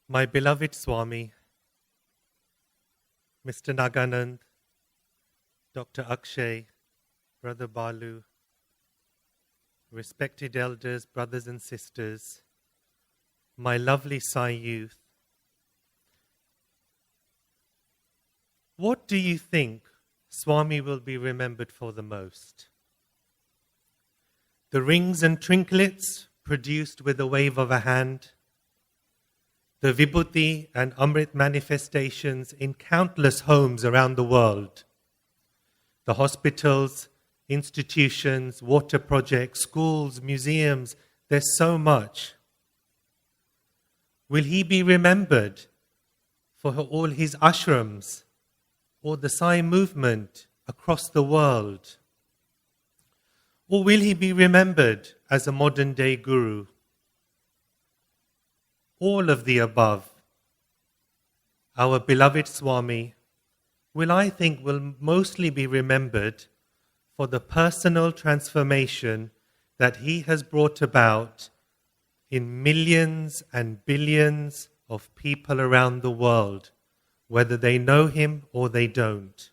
My beloved Swami, Mr. Naganand, Dr. Akshay, Brother Balu, respected elders, brothers and sisters, my lovely Sai youth, what do you think Swami will be remembered for the most? The rings and trinklets produced with a wave of a hand, the Vibhuti and Amrit manifestations in countless homes around the world, the hospitals, institutions, water projects, schools, museums, there's so much. Will he be remembered for all his ashrams or the Sai movement across the world? Or will he be remembered as a modern-day guru? All of the above. Our beloved Swami will mostly be remembered for the personal transformation that he has brought about in millions and billions of people around the world, whether they know him or they don't.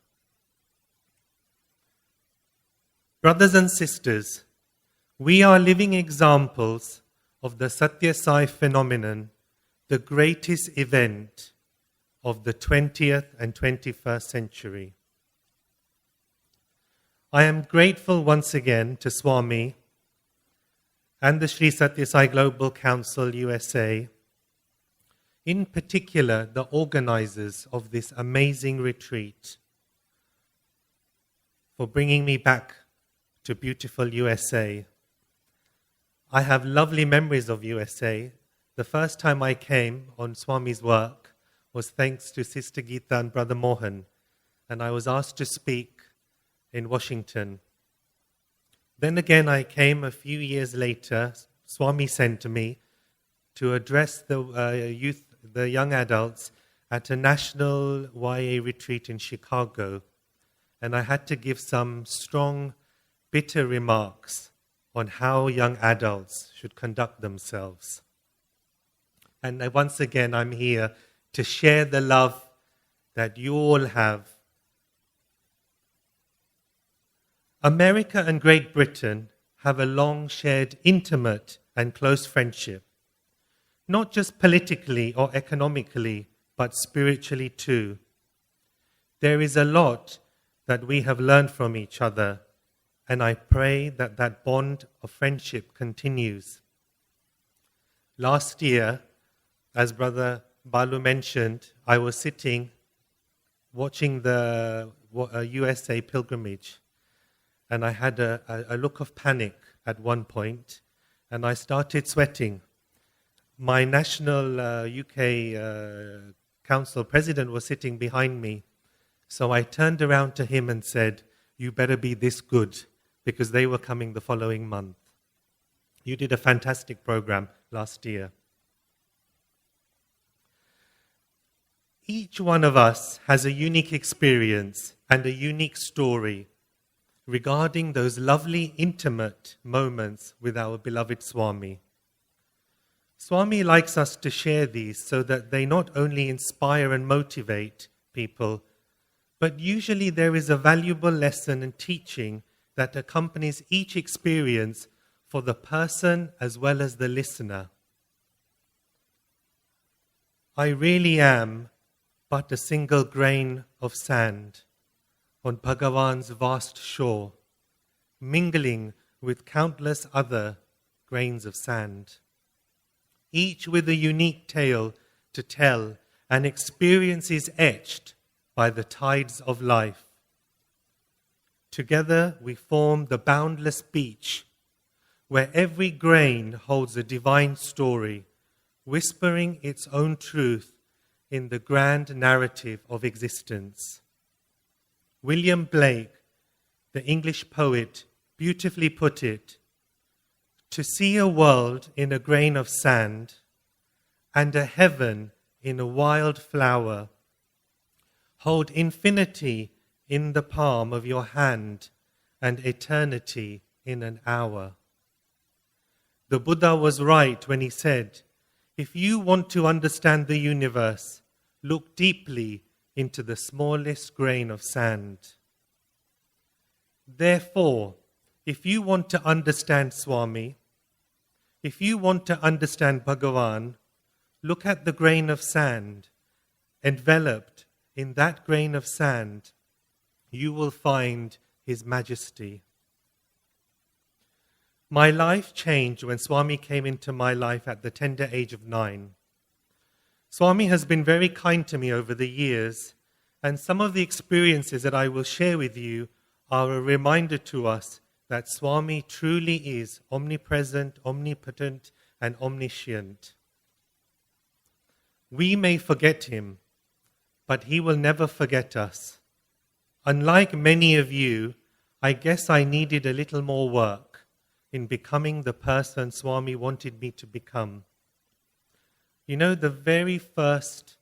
Brothers and sisters, we are living examples of the Sathya Sai phenomenon, the greatest event of the 20th and 21st century. I am grateful once again to Swami and the Sri Sathya Sai Global Council USA, in particular the organizers of this amazing retreat, for bringing me back to beautiful USA. I have lovely memories of USA. The first time I came on Swami's work was thanks to Sister Geeta and Brother Mohan, and I was asked to speak in Washington. Then again I came a few years later. Swami sent me to address the young adults at a national YA retreat in Chicago, and I had to give some strong, bitter remarks on how young adults should conduct themselves. And once again, I'm here to share the love that you all have. America and Great Britain have a long shared intimate and close friendship, not just politically or economically, but spiritually too. There is a lot that we have learned from each other, and I pray that that bond of friendship continues. Last year, as Brother Balu mentioned, I was sitting watching the USA pilgrimage, and I had a look of panic at one point, and I started sweating. My national UK council president was sitting behind me, so I turned around to him and said, "You better be this good," because they were coming the following month. You did a fantastic program last year. Each one of us has a unique experience and a unique story regarding those lovely, intimate moments with our beloved Swami. Swami likes us to share these so that they not only inspire and motivate people, but usually there is a valuable lesson and teaching that accompanies each experience for the person as well as the listener. I really am but a single grain of sand on Bhagavan's vast shore, mingling with countless other grains of sand, each with a unique tale to tell and experiences etched by the tides of life. Together we form the boundless beach, where every grain holds a divine story, whispering its own truth in the grand narrative of existence. William Blake, the English poet, beautifully put it, "To see a world in a grain of sand and a heaven in a wild flower, hold infinity in the palm of your hand and eternity in an hour." The Buddha was right when he said, if you want to understand the universe, look deeply into the smallest grain of sand. Therefore, if you want to understand Swami, if you want to understand Bhagavan, look at the grain of sand. Enveloped in that grain of sand, you will find His Majesty. My life changed when Swami came into my life at the tender age of 9. Swami has been very kind to me over the years, and some of the experiences that I will share with you are a reminder to us that Swami truly is omnipresent, omnipotent, and omniscient. We may forget Him, but He will never forget us. Unlike many of you, I guess I needed a little more work in becoming the person Swami wanted me to become. You know, the very first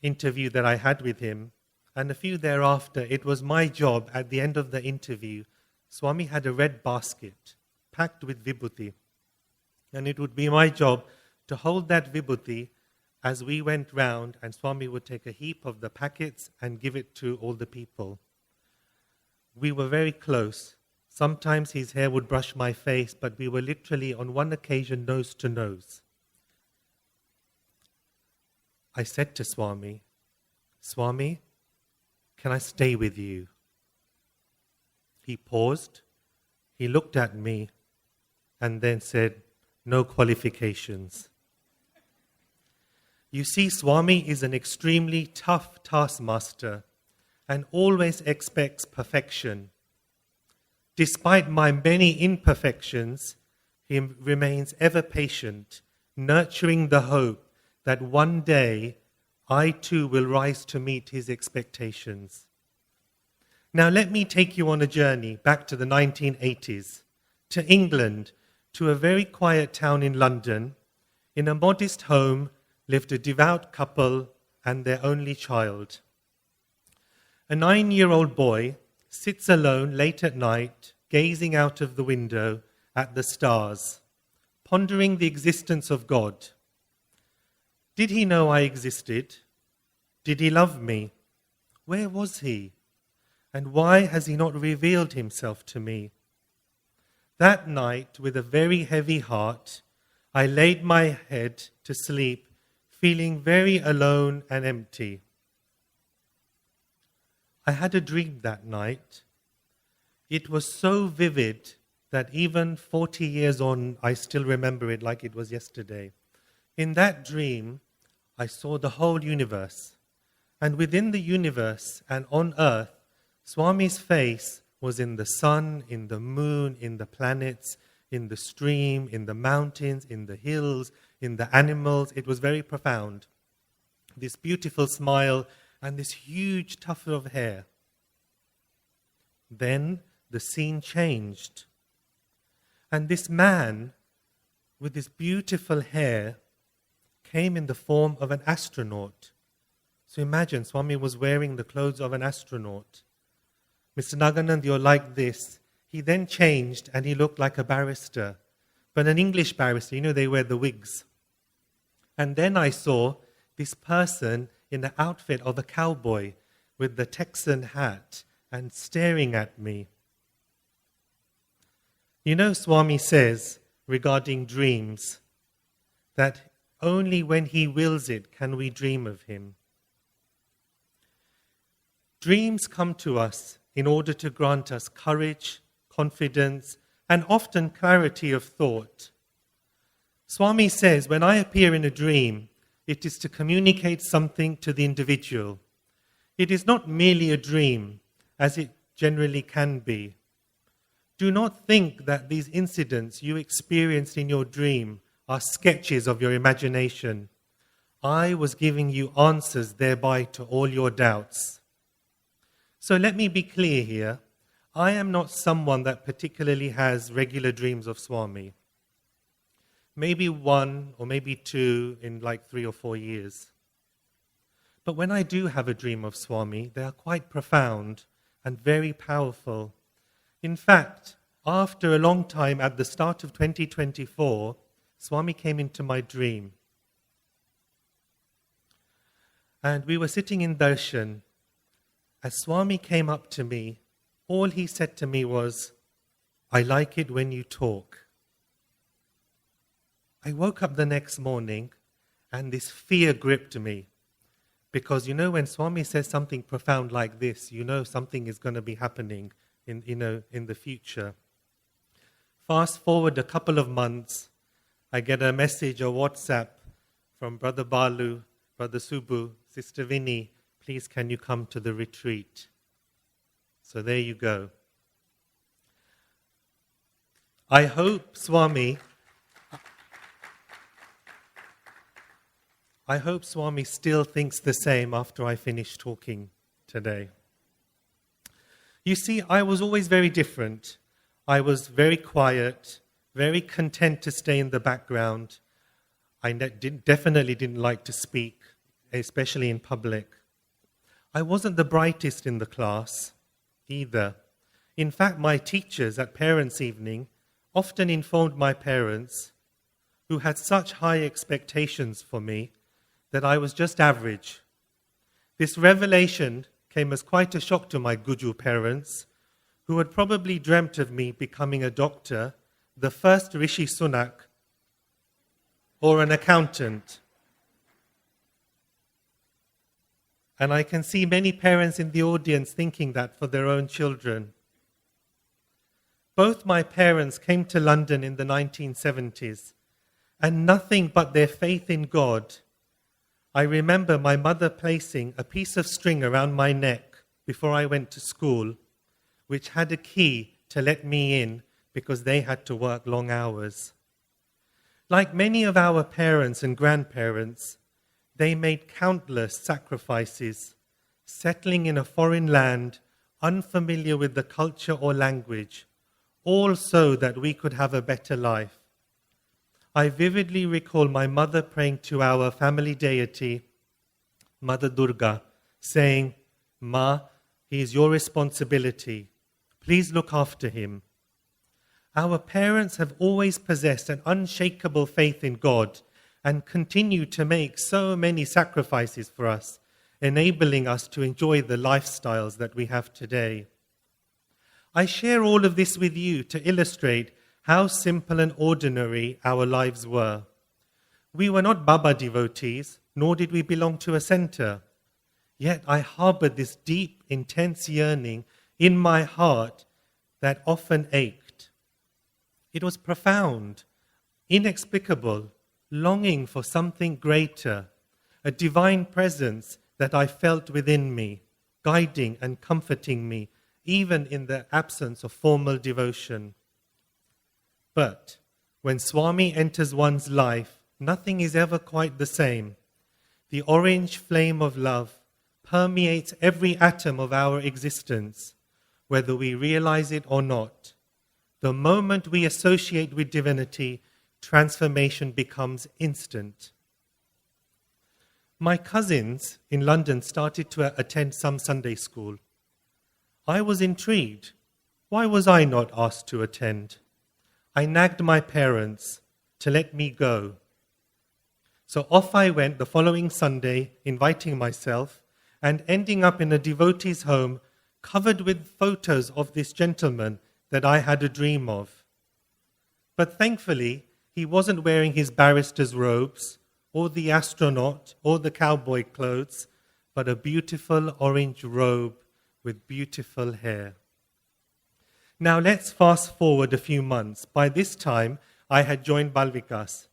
interview that I had with him, and a few thereafter, it was my job at the end of the interview. Swami had a red basket packed with vibhuti, and it would be my job to hold that vibhuti as we went round, and Swami would take a heap of the packets and give it to all the people. We were very close. Sometimes his hair would brush my face, but we were literally on one occasion nose to nose. I said to Swami, "Swami, can I stay with you?" He paused, he looked at me, and then said, "No qualifications." You see, Swami is an extremely tough taskmaster and always expects perfection. Despite my many imperfections, he remains ever patient, nurturing the hope that one day I too will rise to meet his expectations. Now let me take you on a journey back to the 1980s, to England, to a very quiet town in London. In a modest home lived a devout couple and their only child. A 9-year-old boy sits alone late at night, gazing out of the window at the stars, pondering the existence of God. Did he know I existed? Did he love me? Where was he? And why has he not revealed himself to me? That night, with a very heavy heart, I laid my head to sleep, feeling very alone and empty. I had a dream that night. It was so vivid that even 40 years on, I still remember it like it was yesterday. In that dream, I saw the whole universe. And within the universe and on earth, Swami's face was in the sun, in the moon, in the planets, in the stream, in the mountains, in the hills, in the animals. It was very profound. This beautiful smile and this huge tuft of hair. Then the scene changed. And this man with this beautiful hair came in the form of an astronaut. So imagine, Swami was wearing the clothes of an astronaut. Mr. Naganand, you're like this. He then changed and he looked like a barrister, but an English barrister. You know, they wear the wigs. And then I saw this person in the outfit of a cowboy with the Texan hat and staring at me. You know, Swami says regarding dreams that only when he wills it can we dream of him. Dreams come to us in order to grant us courage, confidence, and often clarity of thought. Swami says, when I appear in a dream, it is to communicate something to the individual. It is not merely a dream, as it generally can be. Do not think that these incidents you experienced in your dream are sketches of your imagination. I was giving you answers thereby to all your doubts. So let me be clear here. I am not someone that particularly has regular dreams of Swami. Maybe one or maybe two in like 3 or 4 years. But when I do have a dream of Swami, they are quite profound and very powerful. In fact, after a long time, at the start of 2024, Swami came into my dream. And we were sitting in darshan. As Swami came up to me, all he said to me was, "I like it when you talk." I woke up the next morning and this fear gripped me. Because when Swami says something profound like this, something is going to be happening in the future. Fast forward a couple of months, I get a message or WhatsApp from Brother Balu, Brother Subbu, Sister Vinny, "Please can you come to the retreat?" So there you go. I hope Swami still thinks the same after I finish talking today. You see, I was always very different. I was very quiet, very content to stay in the background. I definitely didn't like to speak, especially in public. I wasn't the brightest in the class either. In fact, my teachers at parents' evening often informed my parents, who had such high expectations for me, that I was just average. This revelation came as quite a shock to my Guju parents, who had probably dreamt of me becoming a doctor, the first Rishi Sunak, or an accountant. And I can see many parents in the audience thinking that for their own children. Both my parents came to London in the 1970s, and nothing but their faith in God. I remember my mother placing a piece of string around my neck before I went to school, which had a key to let me in because they had to work long hours. Like many of our parents and grandparents, they made countless sacrifices, settling in a foreign land, unfamiliar with the culture or language, all so that we could have a better life. I vividly recall my mother praying to our family deity, Mother Durga, saying, "Ma, he is your responsibility. Please look after him." Our parents have always possessed an unshakable faith in God and continue to make so many sacrifices for us, enabling us to enjoy the lifestyles that we have today. I share all of this with you to illustrate how simple and ordinary our lives were. We were not Baba devotees, nor did we belong to a center. Yet I harbored this deep, intense yearning in my heart that often ached. It was profound, inexplicable, longing for something greater, a divine presence that I felt within me, guiding and comforting me, even in the absence of formal devotion. But when Swami enters one's life, nothing is ever quite the same. The orange flame of love permeates every atom of our existence, whether we realize it or not. The moment we associate with divinity, transformation becomes instant. My cousins in London started to attend some Sunday school. I was intrigued. Why was I not asked to attend? I nagged my parents to let me go. So off I went the following Sunday, inviting myself, and ending up in a devotee's home covered with photos of this gentleman that I had a dream of. But thankfully, he wasn't wearing his barrister's robes, or the astronaut, or the cowboy clothes, but a beautiful orange robe with beautiful hair. Now let's fast forward a few months. By this time, I had joined Balvikas.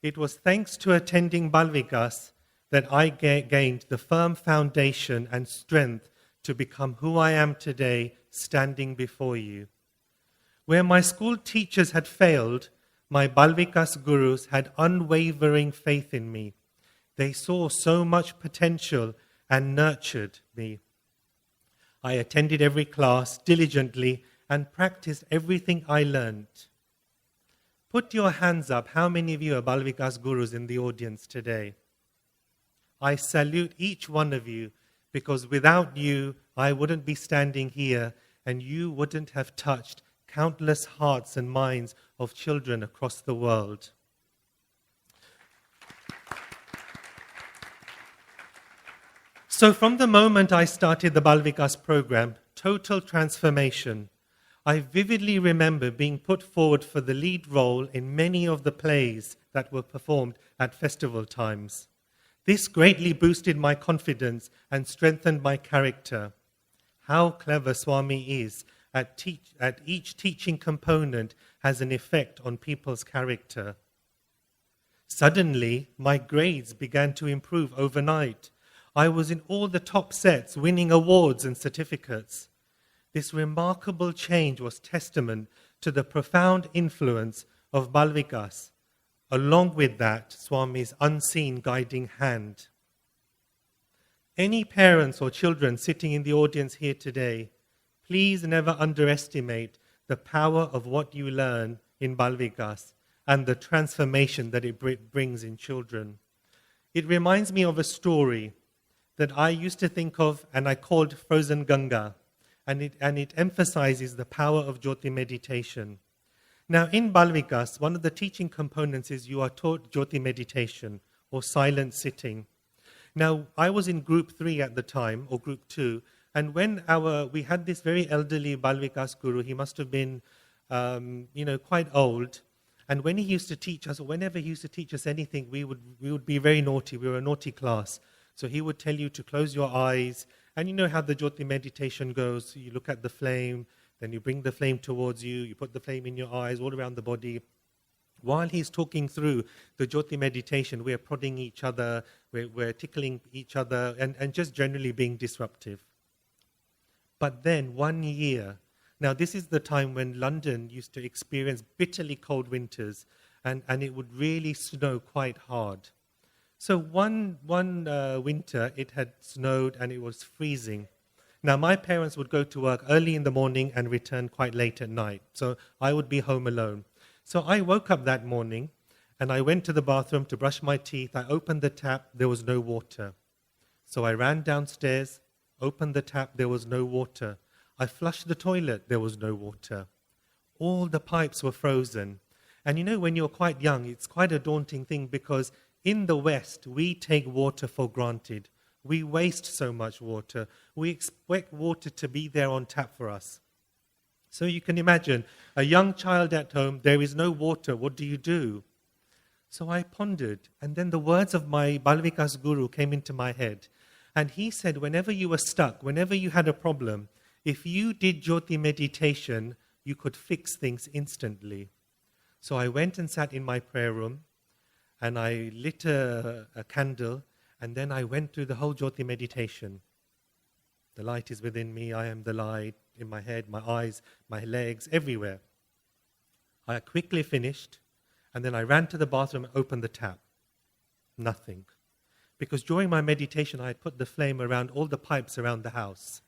It was thanks to attending Balvikas that I gained the firm foundation and strength to become who I am today, standing before you. Where my school teachers had failed, my Balvikas gurus had unwavering faith in me. They saw so much potential and nurtured me. I attended every class diligently and practiced everything I learned. Put your hands up, how many of you are Balvikas gurus in the audience today? I salute each one of you, because without you, I wouldn't be standing here, and you wouldn't have touched countless hearts and minds of children across the world. So from the moment I started the Balvikas program, total transformation. I vividly remember being put forward for the lead role in many of the plays that were performed at festival times. This greatly boosted my confidence and strengthened my character. How clever Swami is at each teaching component has an effect on people's character. Suddenly, my grades began to improve overnight. I was in all the top sets, winning awards and certificates. This remarkable change was testament to the profound influence of Balvikas, along with that, Swami's unseen guiding hand. Any parents or children sitting in the audience here today, please never underestimate the power of what you learn in Balvikas and the transformation that it brings in children. It reminds me of a story that I used to think of and I called Frozen Ganga, and it emphasizes the power of Jyoti meditation. Now in Balvikas, one of the teaching components is you are taught Jyoti meditation or silent sitting. Now I was in group 3 at the time, or group 2, and when we had this very elderly Balvikas guru, he must have been quite old, and when he used to teach us, or whenever he used to teach us anything, we would be very naughty. We were a naughty class. So he would tell you to close your eyes, and you know how the Jyoti meditation goes. You look at the flame, then you bring the flame towards you, you put the flame in your eyes, all around the body. While he's talking through the Jyoti meditation, we're prodding each other, we're tickling each other, and just generally being disruptive. But then 1 year, now this is the time when London used to experience bitterly cold winters, and it would really snow quite hard. So one winter, it had snowed and it was freezing. Now, my parents would go to work early in the morning and return quite late at night. So I would be home alone. So I woke up that morning and I went to the bathroom to brush my teeth. I opened the tap, there was no water. So I ran downstairs, opened the tap, there was no water. I flushed the toilet, there was no water. All the pipes were frozen. And you know, when you're quite young, it's quite a daunting thing because in the West, we take water for granted. We waste so much water. We expect water to be there on tap for us. So you can imagine, a young child at home, there is no water, what do you do? So I pondered, and then the words of my Balvikas guru came into my head. And he said, whenever you were stuck, whenever you had a problem, if you did Jyoti meditation, you could fix things instantly. So I went and sat in my prayer room, and I lit a candle, and then I went through the whole Jyoti meditation. The light is within me, I am the light, in my head, my eyes, my legs, everywhere. I quickly finished, and then I ran to the bathroom and opened the tap. Nothing. Because during my meditation, I had put the flame around all the pipes around the house.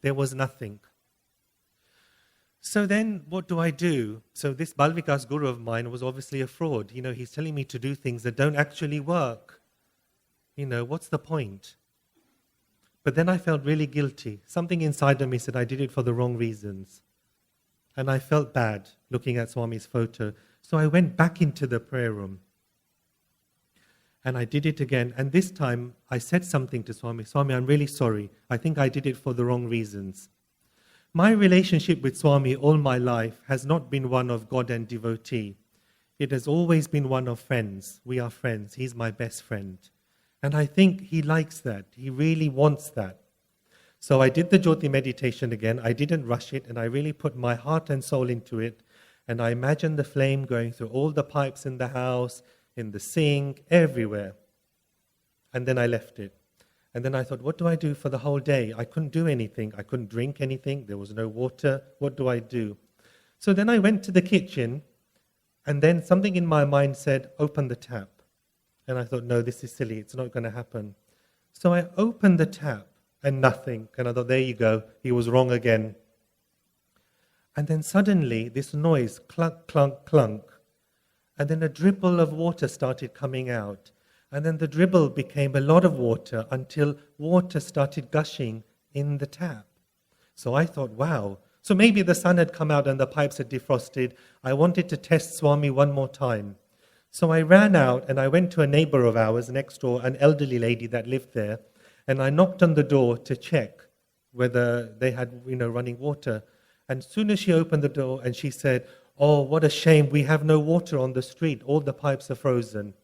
There was nothing. So then, what do I do? So this Balvikas guru of mine was obviously a fraud. You know, he's telling me to do things that don't actually work. You know, what's the point? But then I felt really guilty. Something inside of me said I did it for the wrong reasons. And I felt bad looking at Swami's photo. So I went back into the prayer room. And I did it again. And this time, I said something to Swami. Swami, I'm really sorry. I think I did it for the wrong reasons. My relationship with Swami all my life has not been one of God and devotee. It has always been one of friends. We are friends. He's my best friend. And I think he likes that. He really wants that. So I did the Jyoti meditation again. I didn't rush it, and I really put my heart and soul into it. And I imagined the flame going through all the pipes in the house, in the sink, everywhere. And then I left it. And then I thought, what do I do for the whole day? I couldn't do anything. I couldn't drink anything. There was no water. What do I do? So then I went to the kitchen, and then something in my mind said, open the tap. And I thought, no, this is silly. It's not going to happen. So I opened the tap, and nothing. And I thought, there you go. He was wrong again. And then suddenly, this noise, clunk, clunk, clunk. And then a dribble of water started coming out. And then the dribble became a lot of water until water started gushing in the tap. So I thought, wow. So maybe the sun had come out and the pipes had defrosted. I wanted to test Swami one more time. So I ran out and I went to a neighbor of ours next door, an elderly lady that lived there. And I knocked on the door to check whether they had, running water. And as soon as she opened the door and she said, "Oh, what a shame, we have no water on the street. All the pipes are frozen."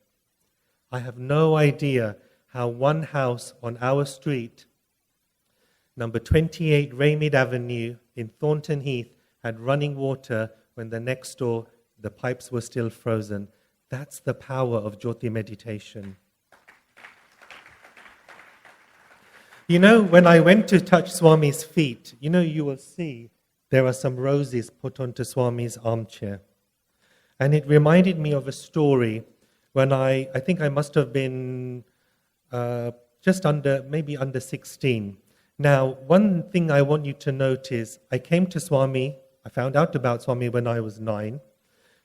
I have no idea how one house on our street, number 28 Raymid Avenue in Thornton Heath, had running water when the next door, the pipes were still frozen. That's the power of Jyoti meditation. When I went to touch Swami's feet, you will see there are some roses put onto Swami's armchair. And it reminded me of a story when I think I must have been maybe under 16. Now, one thing I want you to note is I came to Swami, I found out about Swami when I was 9.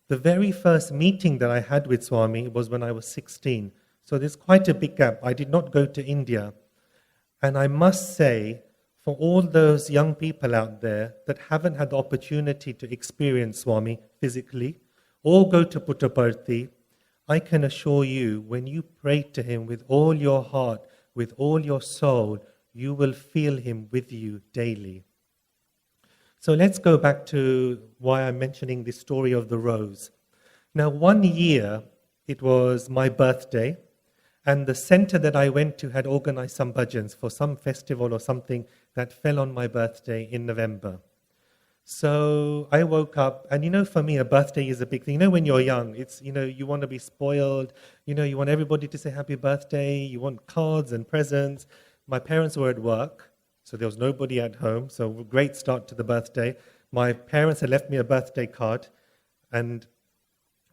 The very first meeting that I had with Swami was when I was 16. So there's quite a big gap. I did not go to India. And I must say, for all those young people out there that haven't had the opportunity to experience Swami physically or go to Puttaparthi, I can assure you, when you pray to him with all your heart, with all your soul, you will feel him with you daily. So let's go back to why I'm mentioning this story of the rose. Now, one year, it was my birthday, and the center that I went to had organized some bhajans for some festival or something that fell on my birthday in November. So I woke up, and for me, a birthday is a big thing. When you're young, it's, you want to be spoiled. You want everybody to say happy birthday. You want cards and presents. My parents were at work, so there was nobody at home. So great start to the birthday. My parents had left me a birthday card, and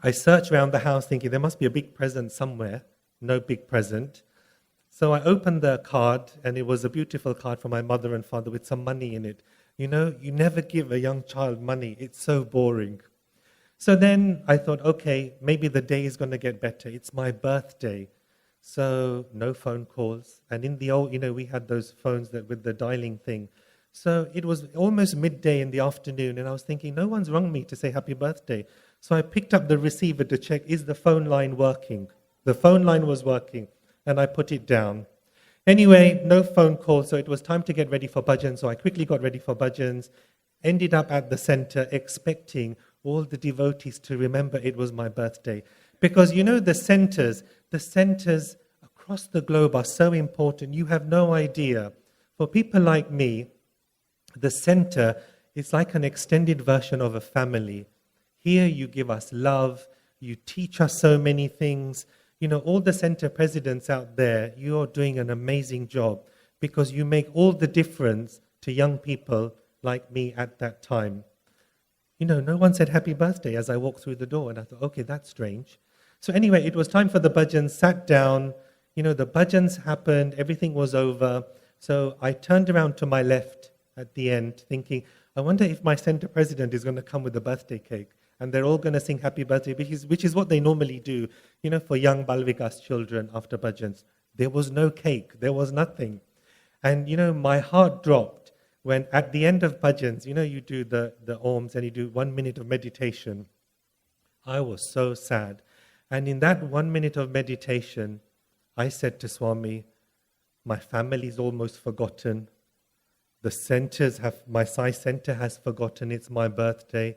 I searched around the house thinking there must be a big present somewhere. No big present. So I opened the card, and it was a beautiful card from my mother and father with some money in it. You never give a young child money. It's so boring. So then I thought, okay, maybe the day is going to get better. It's my birthday. So no phone calls. And in the old, we had those phones with the dialing thing. So it was almost midday in the afternoon, and I was thinking, no one's rung me to say happy birthday. So I picked up the receiver to check, is the phone line working? The phone line was working, and I put it down. Anyway, no phone call, so it was time to get ready for bhajans. So I quickly got ready for bhajans, ended up at the center expecting all the devotees to remember it was my birthday. Because the centers across the globe are so important, you have no idea. For people like me, the center is like an extended version of a family. Here you give us love, you teach us so many things. All the center presidents out there, you're doing an amazing job because you make all the difference to young people like me at that time. No one said happy birthday as I walked through the door, and I thought, okay, that's strange. So anyway, it was time for the bhajans, sat down, the bhajans happened, everything was over. So I turned around to my left at the end thinking, I wonder if my center president is going to come with a birthday cake. And they're all going to sing happy birthday, which is what they normally do, for young Balvikas children after bhajans. There was no cake. There was nothing. And, my heart dropped when at the end of bhajans, you do the Oms and you do 1 minute of meditation. I was so sad. And in that 1 minute of meditation, I said to Swami, my family's almost forgotten. My Sai center has forgotten it's my birthday.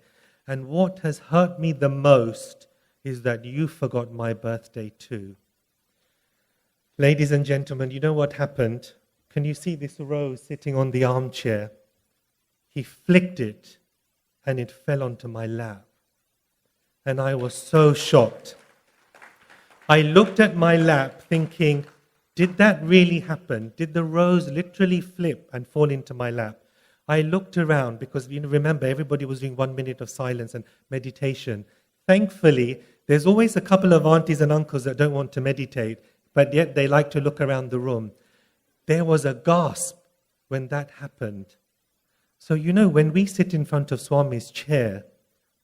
And what has hurt me the most is that you forgot my birthday too. Ladies and gentlemen, you know what happened? Can you see this rose sitting on the armchair? He flicked it and it fell onto my lap. And I was so shocked. I looked at my lap thinking, did that really happen? Did the rose literally flip and fall into my lap? I looked around because, remember, everybody was doing 1 minute of silence and meditation. Thankfully, there's always a couple of aunties and uncles that don't want to meditate, but yet they like to look around the room. There was a gasp when that happened. So, when we sit in front of Swami's chair,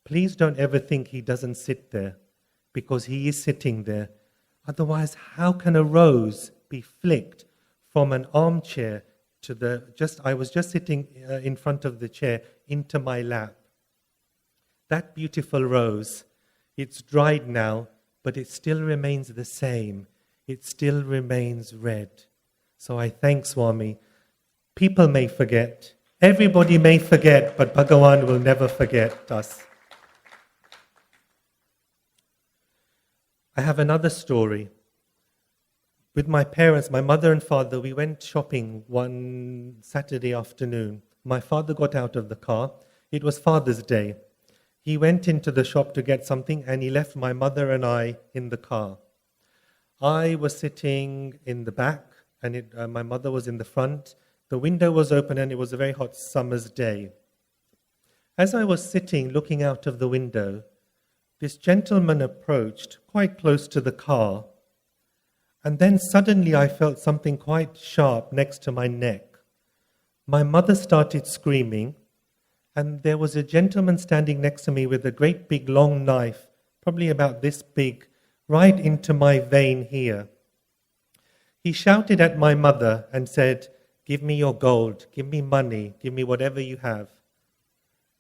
please don't ever think he doesn't sit there, because he is sitting there. Otherwise, how can a rose be flicked from an armchair to I was just sitting in front of the chair into my lap? That beautiful rose, it's dried now, but it still remains the same. It still remains red. So I thank Swami. People may forget, everybody may forget, but Bhagavan will never forget us. I have another story. With my parents, my mother and father, we went shopping one Saturday afternoon. My father got out of the car. It was Father's Day. He went into the shop to get something and he left my mother and I in the car. I was sitting in the back and my mother was in the front. The window was open and it was a very hot summer's day. As I was sitting looking out of the window, this gentleman approached quite close to the car, and then suddenly I felt something quite sharp next to my neck. My mother started screaming, and there was a gentleman standing next to me with a great big long knife, probably about this big, right into my vein here. He shouted at my mother and said, "Give me your gold, give me money, give me whatever you have."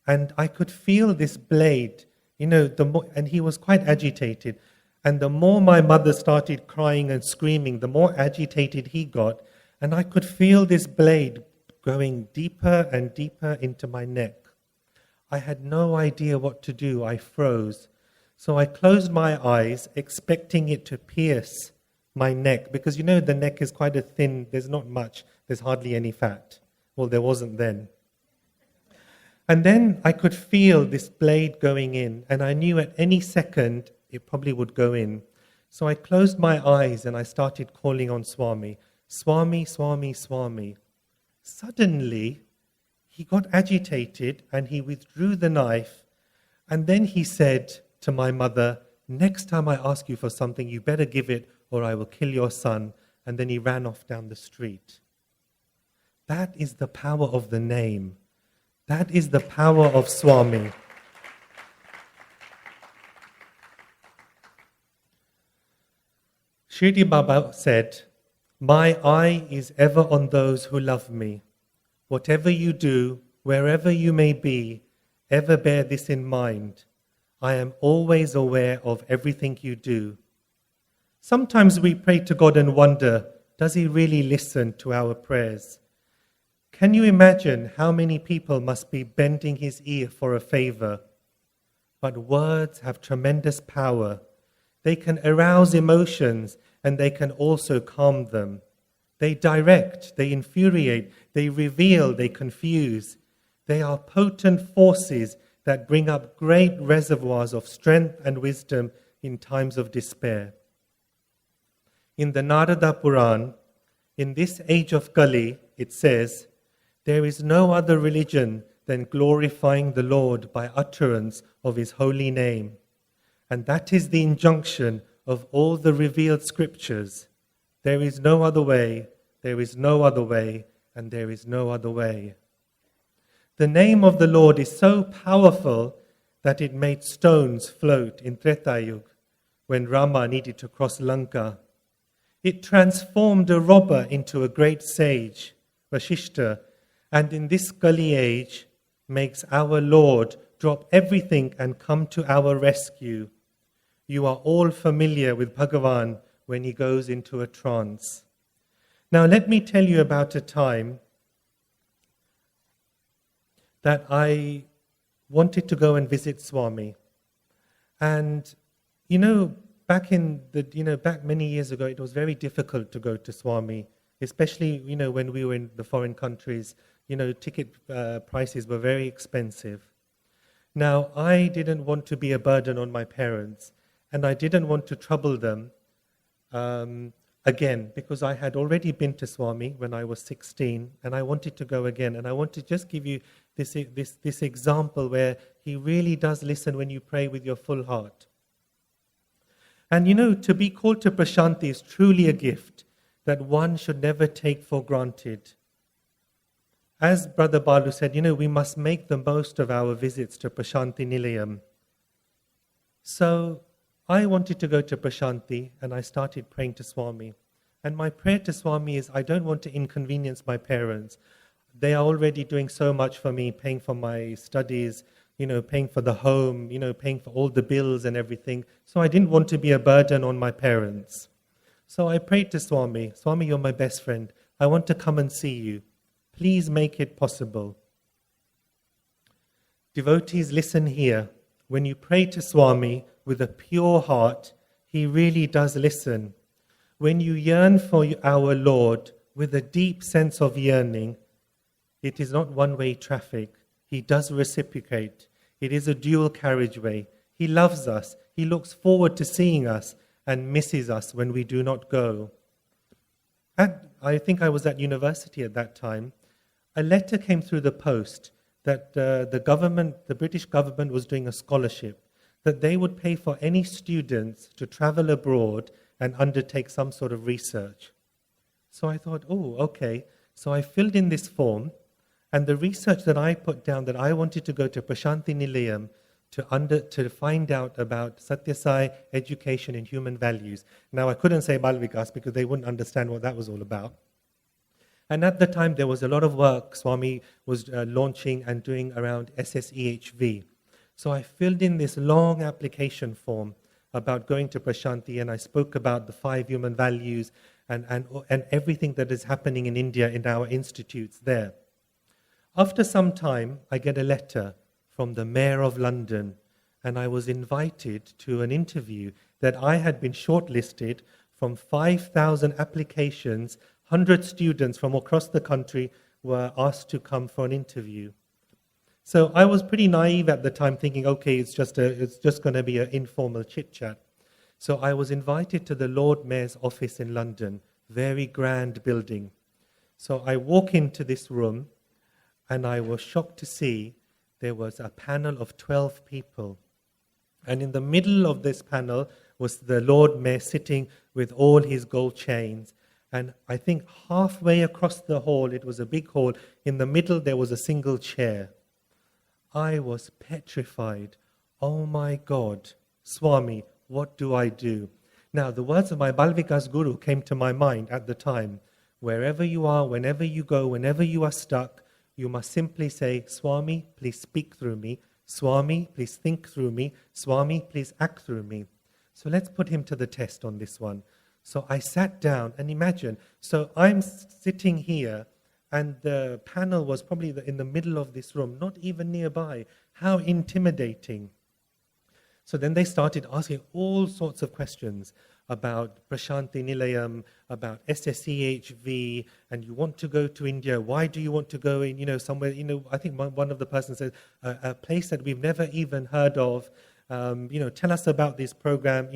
And I could feel this blade, and he was quite agitated. And the more my mother started crying and screaming, the more agitated he got. And I could feel this blade going deeper and deeper into my neck. I had no idea what to do. I froze. So I closed my eyes, expecting it to pierce my neck. Because the neck is quite a thin, there's not much, there's hardly any fat. Well, there wasn't then. And then I could feel this blade going in, and I knew at any second it probably would go in. So I closed my eyes and I started calling on Swami. Swami, Swami, Swami. Suddenly, he got agitated and he withdrew the knife. And then he said to my mother, "Next time I ask you for something, you better give it or I will kill your son." And then he ran off down the street. That is the power of the name. That is the power of Swami. Shirdi Baba said, "My eye is ever on those who love me. Whatever you do, wherever you may be, ever bear this in mind. I am always aware of everything you do." Sometimes we pray to God and wonder, does He really listen to our prayers? Can you imagine how many people must be bending His ear for a favor? But words have tremendous power. They can arouse emotions and they can also calm them. They direct, they infuriate, they reveal, they confuse. They are potent forces that bring up great reservoirs of strength and wisdom in times of despair. In the Narada Puran, in this age of Kali, it says, "There is no other religion than glorifying the Lord by utterance of His holy name." And that is the injunction of all the revealed scriptures. There is no other way, there is no other way, and there is no other way. The name of the Lord is so powerful that it made stones float in Treta Yuga when Rama needed to cross Lanka. It transformed a robber into a great sage, Vashishta, and in this Kali age makes our Lord drop everything and come to our rescue. You are all familiar with Bhagavan when he goes into a trance. Now let me tell you about a time that I wanted to go and visit Swami. And back many years ago, it was very difficult to go to Swami, especially when we were in the foreign countries. Ticket prices were very expensive. Now, I didn't want to be a burden on my parents, and I didn't want to trouble them again, because I had already been to Swami when I was 16, and I wanted to go again. And I want to just give you this example where he really does listen when you pray with your full heart. And to be called to Prashanti is truly a gift that one should never take for granted. As Brother Balu said, we must make the most of our visits to Prashanti Nilayam. So I wanted to go to Prashanti and I started praying to Swami. And my prayer to Swami is, I don't want to inconvenience my parents. They are already doing so much for me, paying for my studies, paying for the home, paying for all the bills and everything. So I didn't want to be a burden on my parents. So I prayed to Swami, "Swami, you're my best friend. I want to come and see you. Please make it possible. Devotees, listen here. When you pray to Swami with a pure heart, he really does listen. When you yearn for our Lord with a deep sense of yearning, it is not one-way traffic. He does reciprocate. It is a dual carriageway. He loves us. He looks forward to seeing us and misses us when we do not go. I think I was at university at that time. A letter came through the post that the British government was doing a scholarship, that they would pay for any students to travel abroad and undertake some sort of research. So I thought, oh, okay. So I filled in this form, and the research that I put down that I wanted to go to Prashanthi Nilayam to find out about Sathya Sai education and human values. Now I couldn't say Bal Vikas because they wouldn't understand what that was all about. And at the time there was a lot of work Swami was launching and doing around SSEHV. So I filled in this long application form about going to Prashanthi, and I spoke about the 5 human values and everything that is happening in India in our institutes there. After some time, I get a letter from the Mayor of London, and I was invited to an interview that I had been shortlisted from 5,000 applications. 100 students from across the country were asked to come for an interview. So I was pretty naive at the time, thinking, okay, it's just going to be an informal chit-chat. So I was invited to the Lord Mayor's office in London, very grand building. So I walk into this room, and I was shocked to see there was a panel of 12 people. And in the middle of this panel was the Lord Mayor sitting with all his gold chains. And I think halfway across the hall, it was a big hall, in the middle there was a single chair. I was petrified. Oh my God, Swami, what do I do? Now, the words of my Balvikas Guru came to my mind at the time. Wherever you are, whenever you go, whenever you are stuck, you must simply say, Swami, please speak through me. Swami, please think through me. Swami, please act through me. So let's put him to the test on this one. So I sat down, and imagine, so I'm sitting here, and the panel was probably in the middle of this room, not even nearby. How intimidating. So then they started asking all sorts of questions about Prashanthi Nilayam, about SSEHV, and you want to go to India. Why do you want to go in, somewhere, I think one of the persons said, a place that we've never even heard of. Tell us about this program,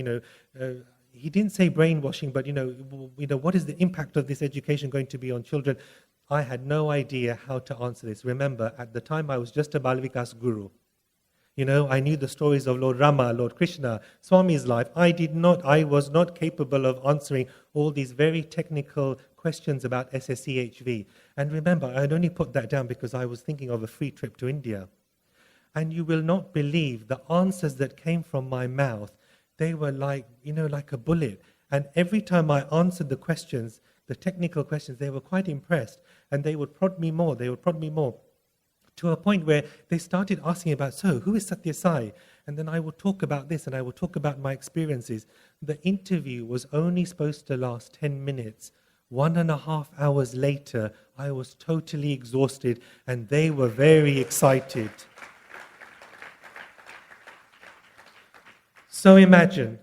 he didn't say brainwashing, but what is the impact of this education going to be on children? I had no idea how to answer this. Remember, at the time I was just a Balvikas Guru. I knew the stories of Lord Rama, Lord Krishna, Swami's life. I was not capable of answering all these very technical questions about SSEHV. And remember, I had only put that down because I was thinking of a free trip to India. And you will not believe the answers that came from my mouth. They were like a bullet. And every time I answered the questions, the technical questions, they were quite impressed. And they would prod me more, to a point where they started asking about, so who is Sathya Sai? And then I would talk about this, and I would talk about my experiences. The interview was only supposed to last 10 minutes. 1.5 hours later, I was totally exhausted, and they were very excited. So imagine,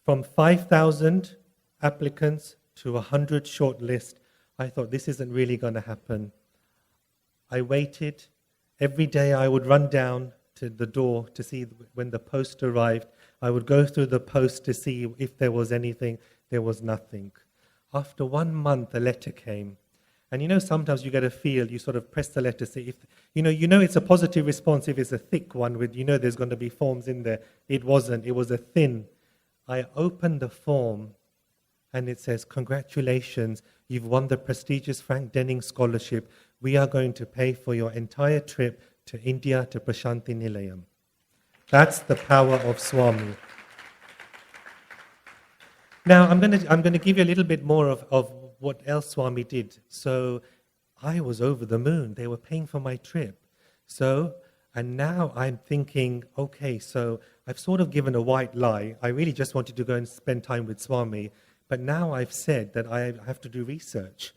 from 5,000 applicants to 100 shortlist, I thought this isn't really going to happen. I waited. Every day I would run down to the door to see when the post arrived. I would go through the post to see if there was anything. There was nothing. After 1 month, a letter came. And sometimes you get a feel, you sort of press the letter, see if, it's a positive response if it's a thick one with, there's going to be forms in there. It wasn't. It was a thin. I opened the form, and it says, congratulations, you've won the prestigious Frank Denning Scholarship. We are going to pay for your entire trip to India, to Prashanthi Nilayam. That's the power of Swami. Now, I'm going to give you a little bit more of what else Swami did. So I was over the moon. They were paying for my trip. And now I'm thinking, okay, so I've sort of given a white lie. I really just wanted to go and spend time with Swami. But now I've said that I have to do research.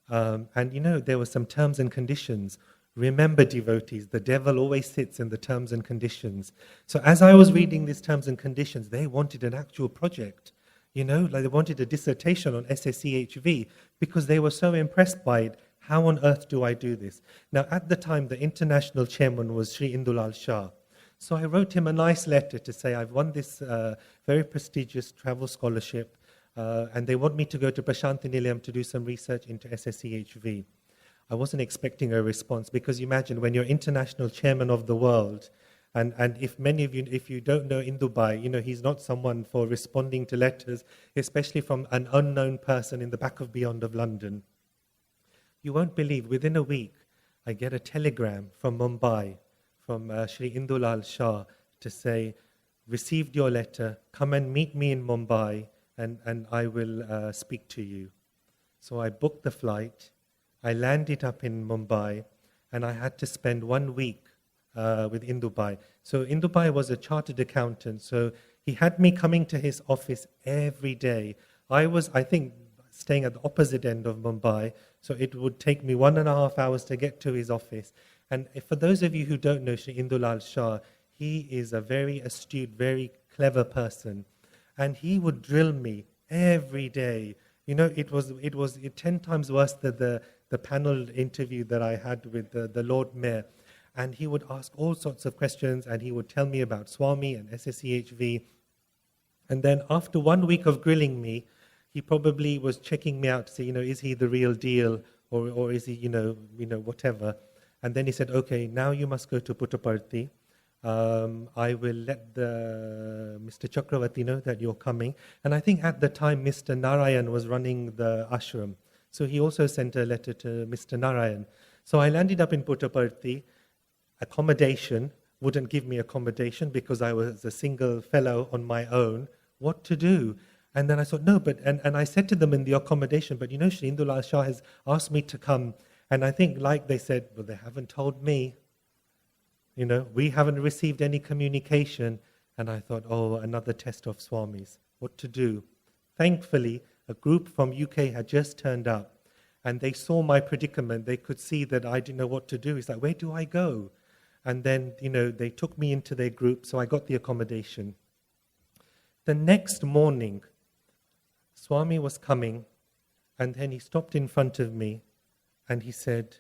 And there were some terms and conditions. Remember, devotees, the devil always sits in the terms and conditions. So as I was reading these terms and conditions, they wanted an actual project. Like they wanted a dissertation on SSEHV because they were so impressed by it. How on earth do I do this? Now, at the time, the international chairman was Sri Indulal Shah. So I wrote him a nice letter to say, I've won this very prestigious travel scholarship, and they want me to go to Prashanthi Nilayam to do some research into SSEHV. I wasn't expecting a response because imagine when you're international chairman of the world, and if many of you, if you don't know in Dubai, he's not someone for responding to letters, especially from an unknown person in the back of beyond of London. You won't believe, within a week, I get a telegram from Mumbai, from Sri Indulal Shah, to say, received your letter, come and meet me in Mumbai, and I will speak to you. So I booked the flight. I landed up in Mumbai, and I had to spend 1 week with Indubai. So Indubai was a chartered accountant, so he had me coming to his office every day. I was, I think, staying at the opposite end of Mumbai, so it would take me 1.5 hours to get to his office. And for those of you who don't know Sri Indulal Shah, he is a very astute, very clever person, and he would drill me every day. It was 10 times worse than the panel interview that I had with the Lord Mayor. And he would ask all sorts of questions, and he would tell me about Swami and SSEHV. And then after 1 week of grilling me, he probably was checking me out to say, is he the real deal, or is he, whatever. And then he said, okay, now you must go to Puttaparthi. I will let Mr. Chakravarti know that you're coming. And I think at the time, Mr. Narayan was running the ashram. So he also sent a letter to Mr. Narayan. So I landed up in Puttaparthi. Accommodation wouldn't give me accommodation because I was a single fellow on my own. What to do? And then I thought, no, and I said to them in the accommodation, but Sri Indulal Shah has asked me to come. And I think, like they said, well, they haven't told me. We haven't received any communication. And I thought, oh, another test of Swamis. What to do? Thankfully, a group from UK had just turned up. And they saw my predicament. They could see that I didn't know what to do. It's like, where do I go? And then, they took me into their group. So I got the accommodation. The next morning, Swami was coming. And then he stopped in front of me. And he said,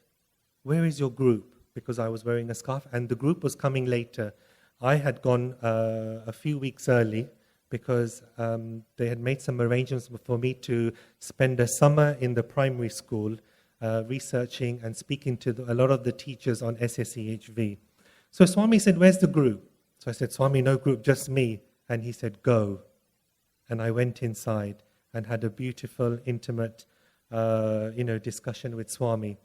where is your group? Because I was wearing a scarf, and the group was coming later. I had gone a few weeks early because they had made some arrangements for me to spend a summer in the primary school researching and speaking to a lot of the teachers on SSEHV. So Swami said, where's the group? So I said, Swami, no group, just me. And he said, go. And I went inside and had a beautiful, intimate discussion with Swami.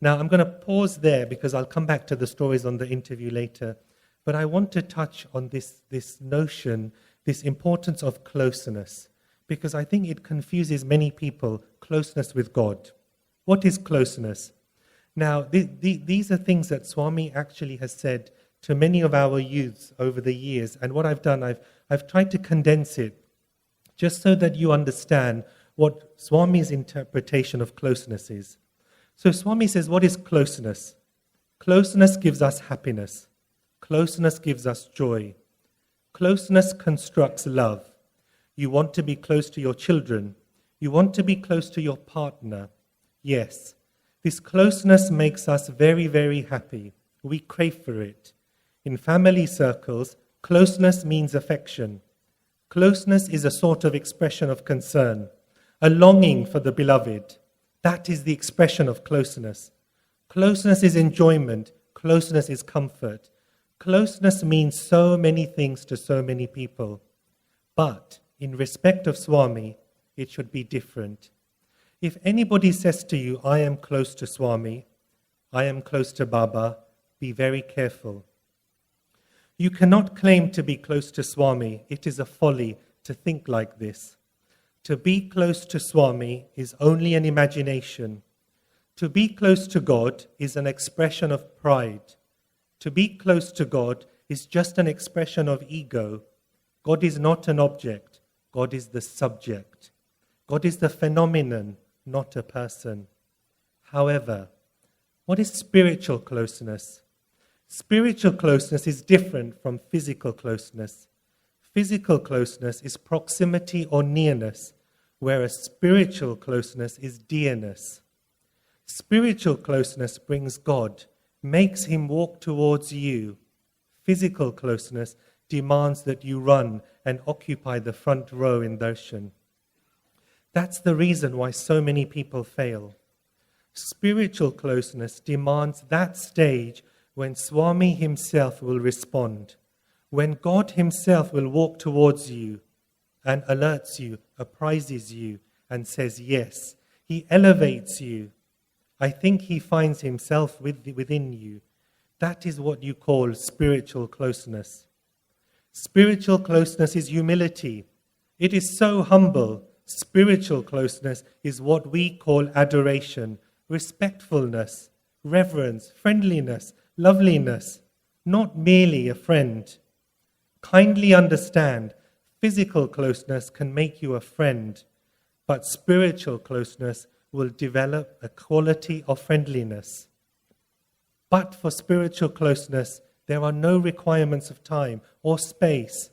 Now, I'm going to pause there because I'll come back to the stories on the interview later. But I want to touch on this notion, this importance of closeness, because I think it confuses many people, closeness with God. What is closeness? Now, these are things that Swami actually has said to many of our youths over the years. And what I've done, I've tried to condense it just so that you understand what Swami's interpretation of closeness is. So Swami says, what is closeness? Closeness gives us happiness. Closeness gives us joy. Closeness constructs love. You want to be close to your children. You want to be close to your partner. Yes, this closeness makes us very, very happy. We crave for it. In family circles, closeness means affection. Closeness is a sort of expression of concern, a longing for the beloved. That is the expression of closeness. Closeness is enjoyment. Closeness is comfort. Closeness means so many things to so many people. But in respect of Swami, it should be different. If anybody says to you, I am close to Swami, I am close to Baba, be very careful. You cannot claim to be close to Swami. It is a folly to think like this. To be close to Swami is only an imagination. To be close to God is an expression of pride. To be close to God is just an expression of ego. God is not an object. God is the subject. God is the phenomenon, not a person. However, what is spiritual closeness? Spiritual closeness is different from physical closeness. Physical closeness is proximity or nearness, whereas spiritual closeness is dearness. Spiritual closeness brings God, makes Him walk towards you. Physical closeness demands that you run and occupy the front row in darshan. That's the reason why so many people fail. Spiritual closeness demands that stage when Swami Himself will respond, when God Himself will walk towards you and alerts you, apprises you, and says yes. He elevates you. I think He finds Himself within you. That is what you call spiritual closeness. Spiritual closeness is humility. It is so humble. Spiritual closeness is what we call adoration, respectfulness, reverence, friendliness, loveliness, not merely a friend. Kindly understand, physical closeness can make you a friend, but spiritual closeness will develop a quality of friendliness. But for spiritual closeness, there are no requirements of time or space.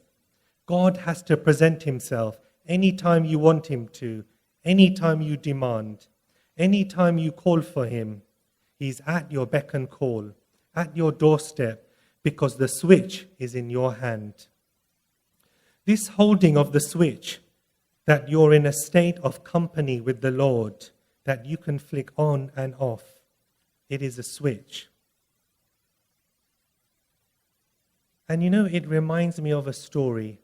God has to present Himself anytime you want Him to, anytime you demand, anytime you call for Him. He's at your beck and call, at your doorstep, because the switch is in your hand. This holding of the switch, that you're in a state of company with the Lord, that you can flick on and off, it is a switch. And it reminds me of a story.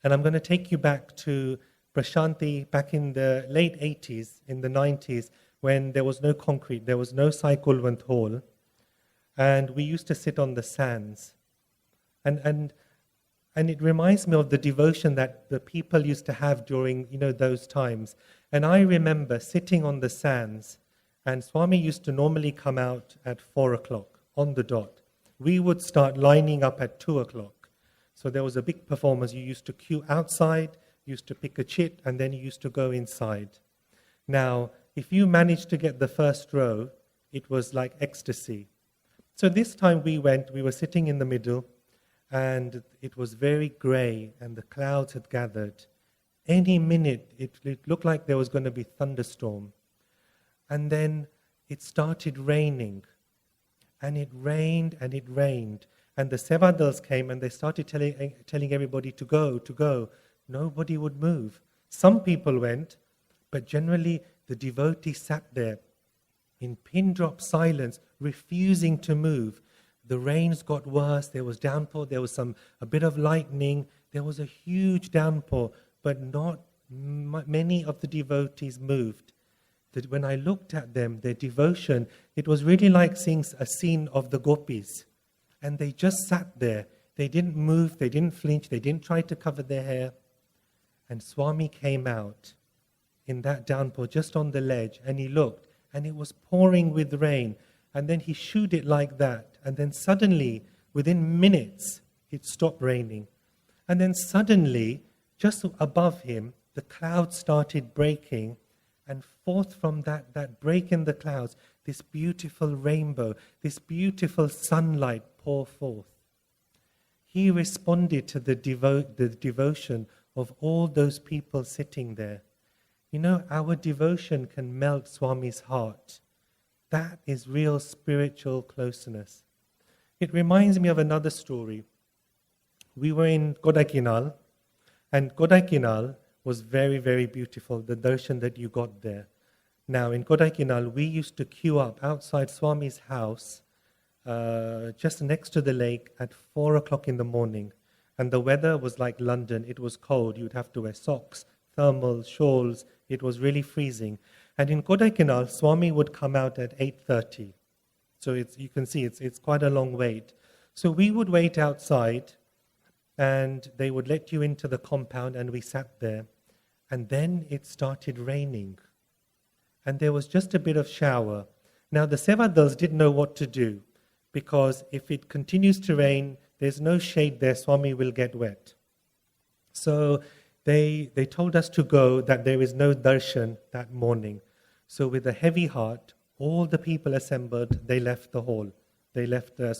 And I'm going to take you back to Prashanti back in the late 80s, in the 90s, when there was no concrete, there was no Saikulwant Hall. And we used to sit on the sands. And it reminds me of the devotion that the people used to have during, those times. And I remember sitting on the sands, and Swami used to normally come out at 4 o'clock on the dot. We would start lining up at 2 o'clock. So there was a big performance. You used to queue outside, used to pick a chit, and then you used to go inside. Now, if you managed to get the first row, it was like ecstasy. So this time we were sitting in the middle, and it was very grey, and the clouds had gathered. Any minute, it looked like there was going to be thunderstorm. And then it started raining. And it rained, and it rained. And the Sevadals came, and they started telling everybody to go. Nobody would move. Some people went, but generally the devotee sat there in pin-drop silence, refusing to move. The rains got worse. There was downpour. There was a bit of lightning. There was a huge downpour, but not many of the devotees moved. That when I looked at them, their devotion, it was really like seeing a scene of the gopis. And they just sat there. They didn't move, they didn't flinch, they didn't try to cover their hair. And Swami came out in that downpour just on the ledge, and he looked, and it was pouring with rain. And then he shooed it like that. And then suddenly, within minutes, it stopped raining. And then suddenly, just above him, the clouds started breaking. And forth from that break in the clouds, this beautiful rainbow, this beautiful sunlight pour forth. He responded to the devotion of all those people sitting there. Our devotion can melt Swami's heart. That is real spiritual closeness. It reminds me of another story. We were in Kodaikanal, and Kodaikanal was very, very beautiful, the darshan that you got there. Now, in Kodaikanal, we used to queue up outside Swami's house, just next to the lake at 4 o'clock in the morning. And the weather was like London. It was cold. You'd have to wear socks, thermals, shawls. It was really freezing. And in Kodaikanal, Swami would come out at 8:30. So you can see it's quite a long wait. So we would wait outside, and they would let you into the compound, and we sat there. And then it started raining. And there was just a bit of shower. Now the Sevadals didn't know what to do, because if it continues to rain, there's no shade there, Swami will get wet. So they told us to go, that there is no darshan that morning. So with a heavy heart, all the people assembled, they left the hall. They left, the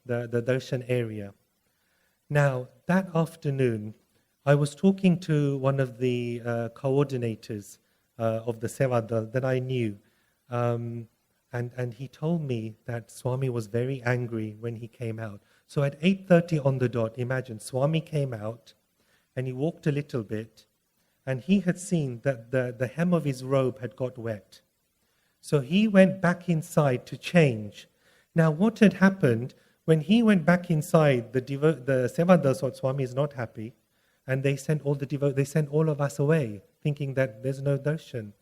darshan area. Now, that afternoon, I was talking to one of the coordinators of the Sevadal that I knew. And he told me that Swami was very angry when he came out. So at 8:30 on the dot, imagine, Swami came out and he walked a little bit and he had seen that the hem of his robe had got wet. So he went back inside to change. Now what had happened, when he went back inside, the Sevadal thought Swami is not happy, and they sent all of us away, thinking that there's no darshan.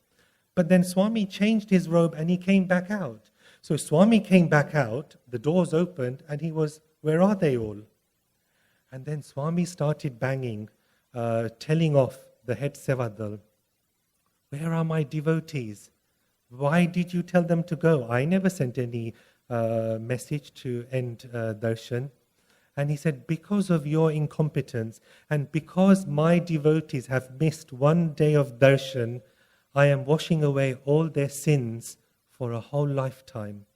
But then Swami changed his robe and he came back out. So Swami came back out, the doors opened, and he was, where are they all? And then Swami started banging, telling off the head Sevadal, where are my devotees? Why did you tell them to go? I never sent any message to end darshan. And he said, because of your incompetence and because my devotees have missed one day of darshan, I am washing away all their sins for a whole lifetime.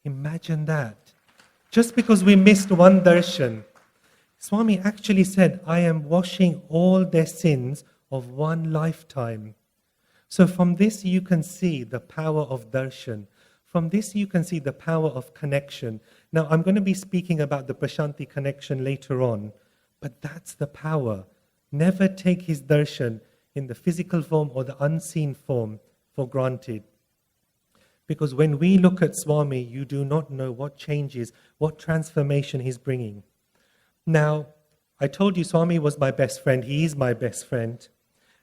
Imagine that. Just because we missed one darshan, Swami actually said, I am washing all their sins of one lifetime. So from this you can see the power of darshan. From this you can see the power of connection. Now I'm going to be speaking about the Prashanti connection later on, but that's the power. Never take his darshan in the physical form or the unseen form for granted. Because when we look at Swami, you do not know what changes, what transformation he's bringing. Now, I told you Swami was my best friend. He is my best friend.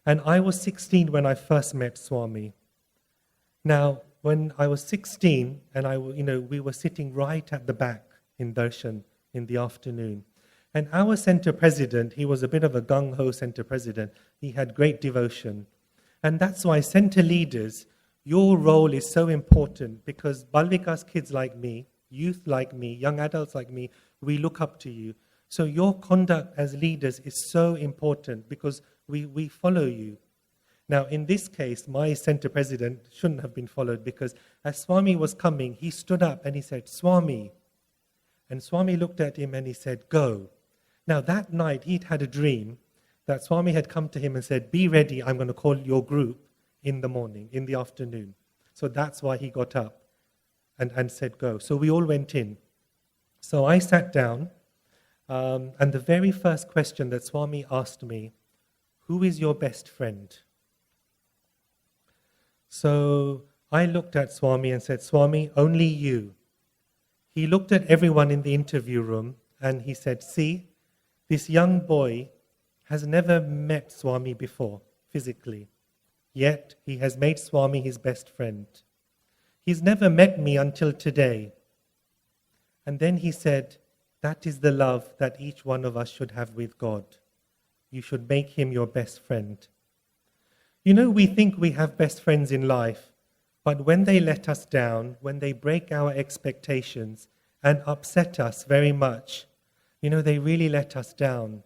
And I was 16 when I first met Swami. Now, when I was 16, and we were sitting right at the back in darshan in the afternoon. And our center president, he was a bit of a gung-ho center president. He had great devotion. And that's why center leaders, your role is so important, because Balvikas kids like me, youth like me, young adults like me, we look up to you. So your conduct as leaders is so important because we follow you. Now, in this case, my center president shouldn't have been followed, because as Swami was coming, he stood up and he said, Swami. And Swami looked at him and he said, go. Now, that night, he'd had a dream that Swami had come to him and said, be ready, I'm going to call your group in the morning, in the afternoon. So that's why he got up and said, go. So we all went in. So I sat down, and the very first question that Swami asked me, who is your best friend? So I looked at Swami and said, Swami, only you. He looked at everyone in the interview room and he said, see, this young boy has never met Swami before, physically. Yet he has made Swami his best friend. He's never met me until today. And then he said, that is the love that each one of us should have with God. You should make him your best friend. You know, we think we have best friends in life, but when they let us down, when they break our expectations and upset us very much, they really let us down.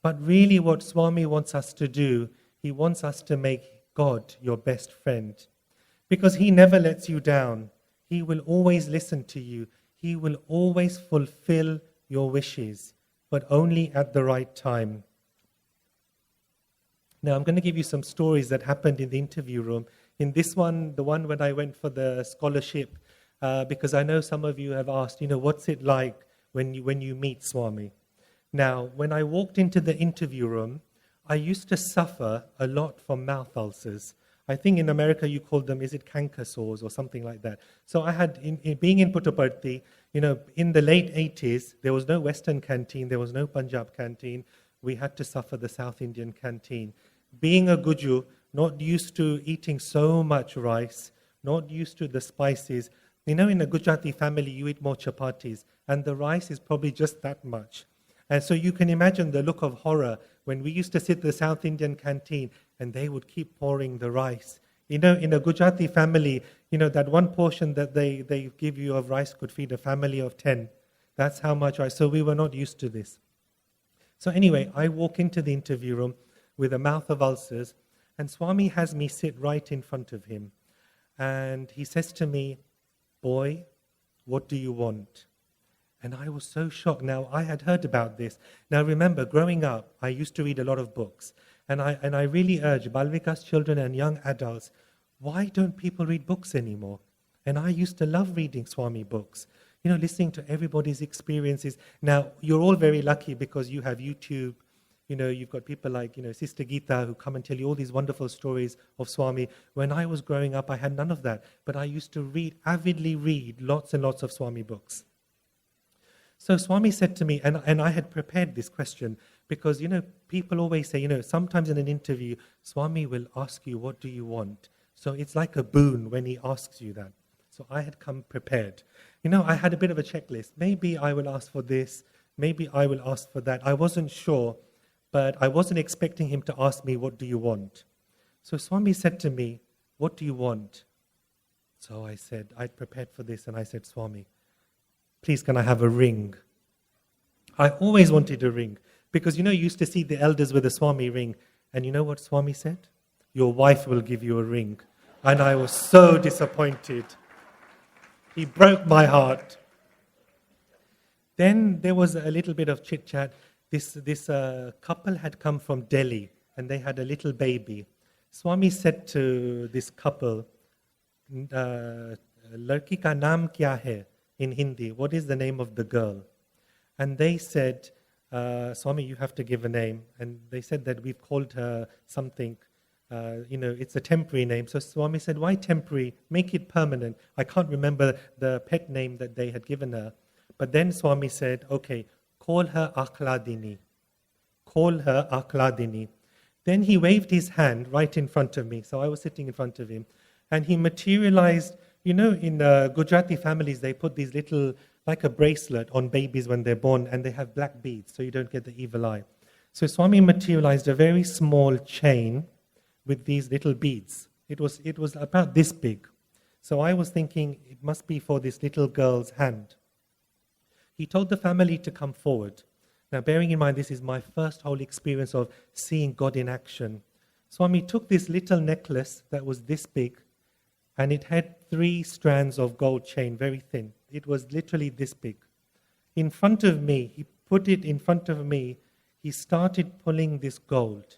But really what Swami wants us to do, he wants us to make God your best friend. Because he never lets you down. He will always listen to you. He will always fulfill your wishes, but only at the right time. Now, I'm going to give you some stories that happened in the interview room. In this one, the one when I went for the scholarship, because I know some of you have asked, what's it like when you meet Swami? Now, when I walked into the interview room, I used to suffer a lot from mouth ulcers. I think in America you call them, is it canker sores or something like that? So I had, being in Puttaparthi, in the late 80s, there was no Western canteen, there was no Punjab canteen. We had to suffer the South Indian canteen. Being a Guju, not used to eating so much rice, not used to the spices. In a Gujarati family, you eat more chapatis, and the rice is probably just that much. And so you can imagine the look of horror when we used to sit in the South Indian canteen and they would keep pouring the rice. In a Gujarati family, that one portion that they give you of rice could feed a family of 10. That's how much rice. So we were not used to this. So anyway, I walk into the interview room with a mouth of ulcers, and Swami has me sit right in front of him. And he says to me, "Boy, what do you want?" And I was so shocked. Now, I had heard about this. Now, remember, growing up, I used to read a lot of books. And I really urge Balvikas children and young adults, why don't people read books anymore? And I used to love reading Swami books, listening to everybody's experiences. Now, you're all very lucky because you have YouTube. You've got people like, Sister Geeta who come and tell you all these wonderful stories of Swami. When I was growing up, I had none of that. But I used to avidly read lots and lots of Swami books. So Swami said to me, and I had prepared this question, because, people always say, sometimes in an interview, Swami will ask you, what do you want? So it's like a boon when he asks you that. So I had come prepared. I had a bit of a checklist. Maybe I will ask for this. Maybe I will ask for that. I wasn't sure, but I wasn't expecting him to ask me, what do you want? So Swami said to me, what do you want? So I said, I'd prepared for this, and I said, Swami, please, can I have a ring? I always wanted a ring. Because, you used to see the elders with a Swami ring. And you know what Swami said? Your wife will give you a ring. And I was so disappointed. He broke my heart. Then there was a little bit of chit-chat. This couple had come from Delhi. And they had a little baby. Swami said to this couple, Larki ka naam kya hai? In Hindi, what is the name of the girl? And they said, Swami, you have to give a name. And they said that we've called her something, it's a temporary name. So Swami said, why temporary? Make it permanent. I can't remember the pet name that they had given her. But then Swami said, okay, call her Akhladini. Call her Akhladini. Then he waved his hand right in front of me. So I was sitting in front of him. And he materialized. In Gujarati families, they put these little, like a bracelet on babies when they're born, and they have black beads, so you don't get the evil eye. So Swami materialized a very small chain with these little beads. It was about this big. So I was thinking, it must be for this little girl's hand. He told the family to come forward. Now, bearing in mind, this is my first whole experience of seeing God in action. Swami took this little necklace that was this big, and it had 3 strands of gold chain, very thin. It was literally this big. In front of me, he put it in front of me. He started pulling this gold.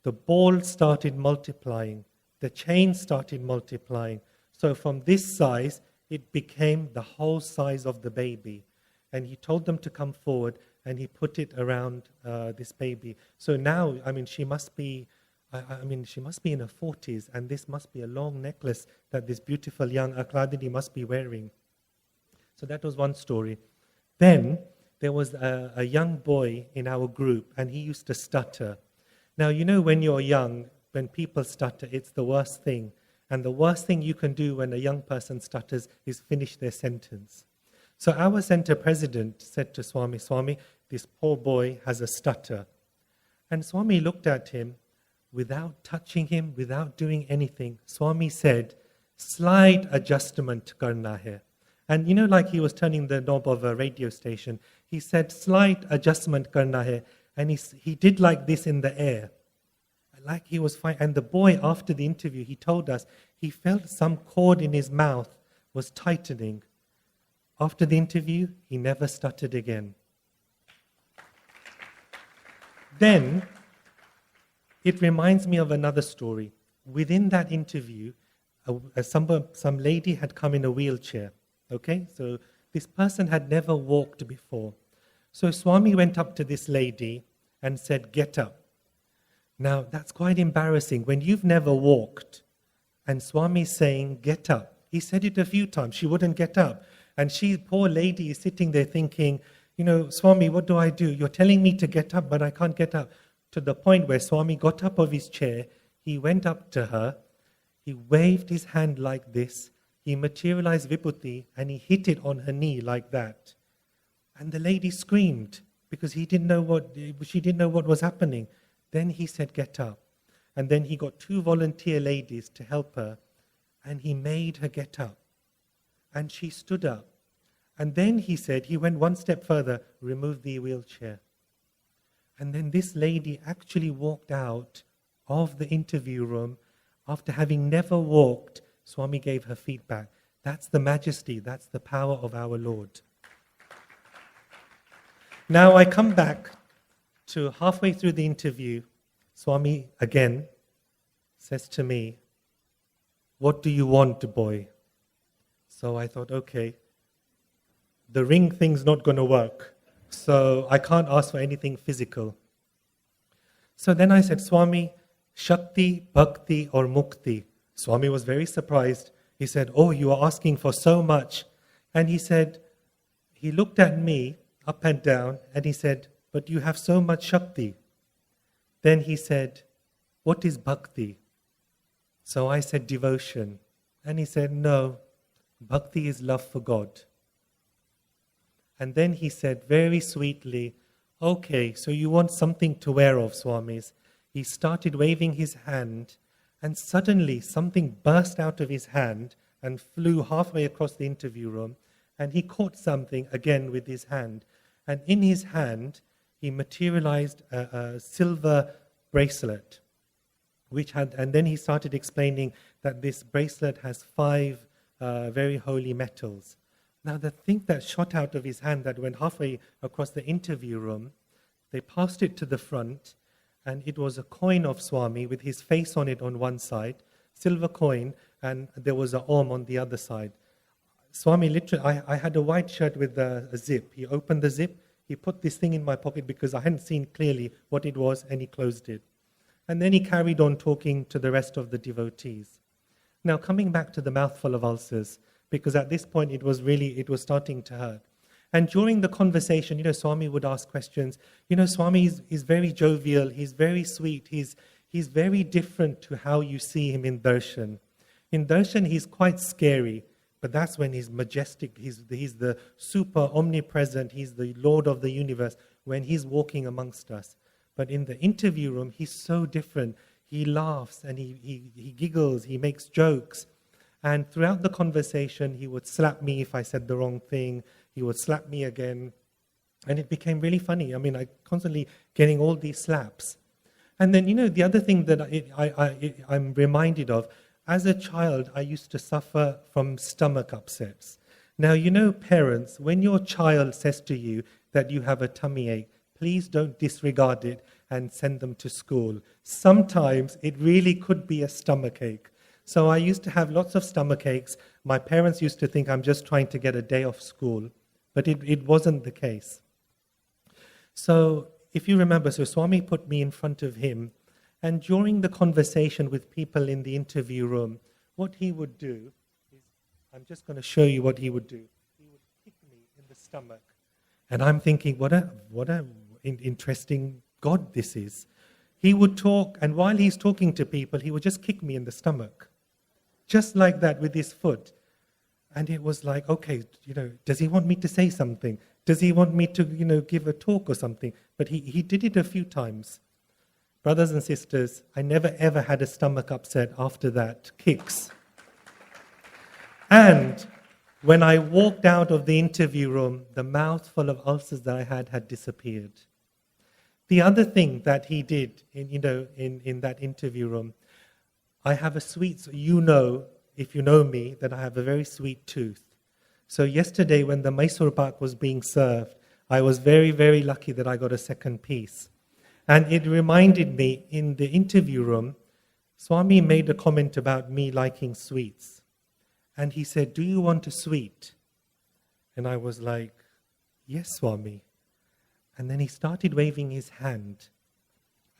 The ball started multiplying. The chain started multiplying. So from this size, it became the whole size of the baby. And he told them to come forward, and he put it around this baby. So now, she must be in her 40s, and this must be a long necklace that this beautiful young Akhladini must be wearing. So that was one story. Then there was a young boy in our group, and he used to stutter. Now, when you're young, when people stutter, it's the worst thing. And the worst thing you can do when a young person stutters is finish their sentence. So our center president said to Swami, Swami, this poor boy has a stutter. And Swami looked at him. Without touching him, without doing anything, Swami said, slight adjustment karna hai. And like he was turning the knob of a radio station, he said, slight adjustment karna hai. And he did like this in the air. Like he was fine. And the boy, after the interview, he told us, he felt some cord in his mouth was tightening. After the interview, he never stuttered again. Then, it reminds me of another story. Within that interview, some lady had come in a wheelchair. Okay, so this person had never walked before. So Swami went up to this lady and said, get up. Now, that's quite embarrassing. When you've never walked, and Swami's saying, get up. He said it a few times. She wouldn't get up. And poor lady, is sitting there thinking, Swami, what do I do? You're telling me to get up, but I can't get up. To the point where Swami got up of his chair, he went up to her, he waved his hand like this, he materialized Vibhuti, and he hit it on her knee like that. And the lady screamed because she didn't know what was happening. Then he said, get up. And then he got 2 volunteer ladies to help her, and he made her get up. And she stood up. And then he said, he went one step further, remove the wheelchair. And then this lady actually walked out of the interview room after having never walked. Swami gave her feedback. That's the majesty, that's the power of our Lord. Now I come back to halfway through the interview. Swami again says to me, "What do you want, boy?" So I thought, okay, the ring thing's not going to work, so I can't ask for anything physical. So then I said, "Swami, Shakti, Bhakti or Mukti?" Swami was very surprised. He said, "Oh, you are asking for so much." And he said, he looked at me up and down and he said, "But you have so much Shakti." Then he said, "What is Bhakti?" So I said, "Devotion." And he said, "No, Bhakti is love for God." And then he said very sweetly, "Okay, so you want something to wear off, Swamis." He started waving his hand, and suddenly something burst out of his hand and flew halfway across the interview room, and he caught something again with his hand. And in his hand, he materialized a silver bracelet, and then he started explaining that this bracelet has 5 very holy metals. Now the thing that shot out of his hand that went halfway across the interview room, they passed it to the front, and it was a coin of Swami with his face on it on one side, silver coin, and there was an Om on the other side. Swami literally, I had a white shirt with a zip. He opened the zip, he put this thing in my pocket because I hadn't seen clearly what it was, and he closed it. And then he carried on talking to the rest of the devotees. Now coming back to the mouthful of ulcers, because at this point it was starting to hurt. And during the conversation, Swami would ask questions. Swami is very jovial, he's very sweet, he's very different to how you see him in darshan. In darshan, he's quite scary, but that's when he's majestic, he's the super omnipresent, he's the Lord of the universe, when he's walking amongst us. But in the interview room, he's so different. He laughs and he giggles, he makes jokes. And throughout the conversation, he would slap me if I said the wrong thing. He would slap me again. And it became really funny. I mean, I constantly getting all these slaps. And then, the other thing that I'm reminded of, as a child, I used to suffer from stomach upsets. Now, parents, when your child says to you that you have a tummy ache, please don't disregard it and send them to school. Sometimes it really could be a stomach ache. So I used to have lots of stomach aches. My parents used to think I'm just trying to get a day off school, but it wasn't the case. So if you remember, Swami put me in front of him, and during the conversation with people in the interview room, what he would do is, I'm just going to show you what he would do. He would kick me in the stomach. And I'm thinking, what a interesting God this is. He would talk, and while he's talking to people, he would just kick me in the stomach. Just like that with his foot. And it was like, okay, does he want me to say something? Does he want me to, give a talk or something? But he did it a few times. Brothers and sisters, I never ever had a stomach upset after that. Kicks. And when I walked out of the interview room, the mouthful of ulcers that I had disappeared. The other thing that he did in that interview room, I have a sweet, if you know me, that I have a very sweet tooth. So yesterday when the Mysore pak was being served, I was very, very lucky that I got a second piece. And it reminded me, in the interview room, Swami made a comment about me liking sweets. And he said, "Do you want a sweet?" And I was like, "Yes, Swami." And then he started waving his hand.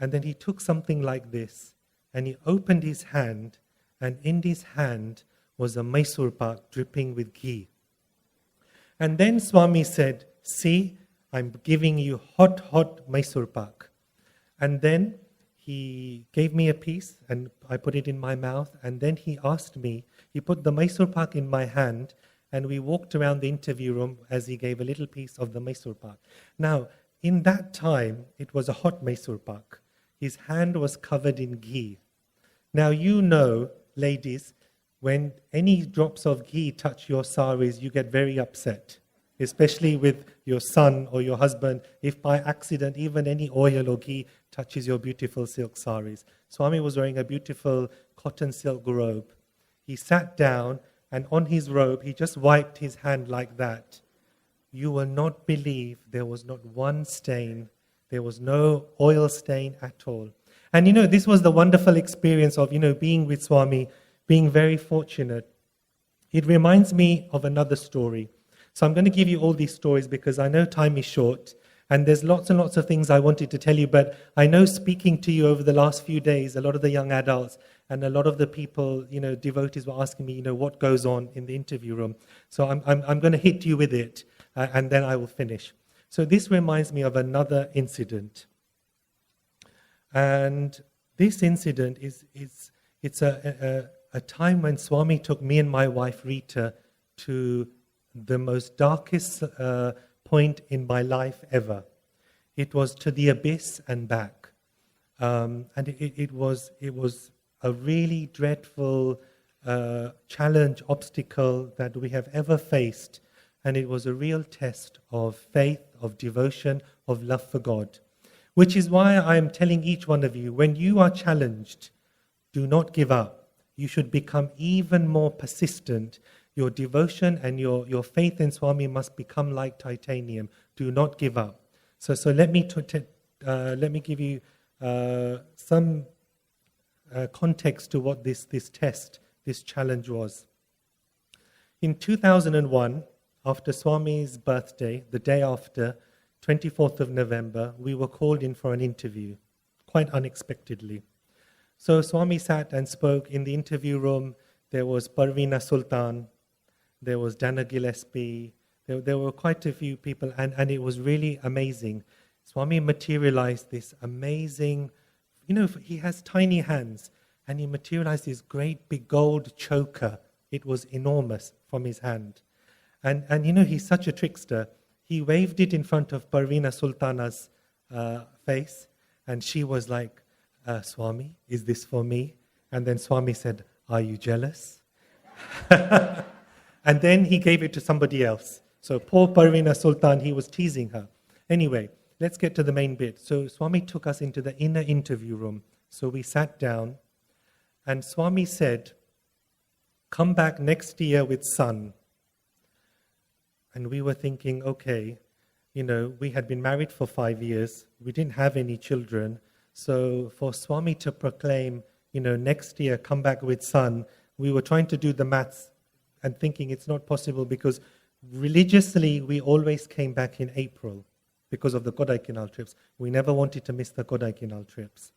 And then he took something like this, and he opened his hand, and in his hand was a Mysore pak dripping with ghee. And then Swami said, "See, I'm giving you hot Mysore pak." And then he gave me a piece, and I put it in my mouth, and then he asked me, he put the Mysore pak in my hand, and we walked around the interview room as he gave a little piece of the Mysore pak. Now, in that time, it was a hot Mysore pak. His hand was covered in ghee. Now, ladies, when any drops of ghee touch your saris, you get very upset, especially with your son or your husband, if by accident even any oil or ghee touches your beautiful silk saris. Swami was wearing a beautiful cotton silk robe. He sat down, and on his robe, he just wiped his hand like that. You will not believe there was not one stain. There was no oil stain at all. And this was the wonderful experience of, being with Swami, being very fortunate. It reminds me of another story. So I'm going to give you all these stories because I know time is short and there's lots and lots of things I wanted to tell you, but I know speaking to you over the last few days, a lot of the young adults and a lot of the people, devotees were asking me, what goes on in the interview room. So I'm going to hit you with it and then I will finish. So this reminds me of another incident. And this incident it's a time when Swami took me and my wife Rita to the most darkest point in my life ever. It was to the abyss and back. And it was a really dreadful challenge, obstacle that we have ever faced. And it was a real test of faith, of devotion, of love for God. Which is why I am telling each one of you, when you are challenged, do not give up. You should become even more persistent. Your devotion and your faith in Swami must become like titanium. Do not give up. So let me give you some context to what this test, this challenge was. In 2001, after Swami's birthday, the day after, 24th of November, we were called in for an interview, quite unexpectedly. So Swami sat and spoke in the interview room. There was Parveena Sultan, there was Dana Gillespie, there were quite a few people, and it was really amazing. Swami materialized this amazing, he has tiny hands, and he materialized this great big gold choker. It was enormous from his hand. And he's such a trickster. He waved it in front of Parveena Sultana's face, and she was like, Swami, is this for me? And then Swami said, are you jealous? And then he gave it to somebody else. So poor Parveena Sultan, he was teasing her. Anyway, let's get to the main bit. So Swami took us into the inner interview room. So we sat down, and Swami said, come back next year with son. And we were thinking, okay, we had been married for 5 years. We didn't have any children. So for Swami to proclaim, next year, come back with son, we were trying to do the maths and thinking it's not possible because religiously we always came back in April because of the Kodaikanal trips. We never wanted to miss the Kodaikanal trips.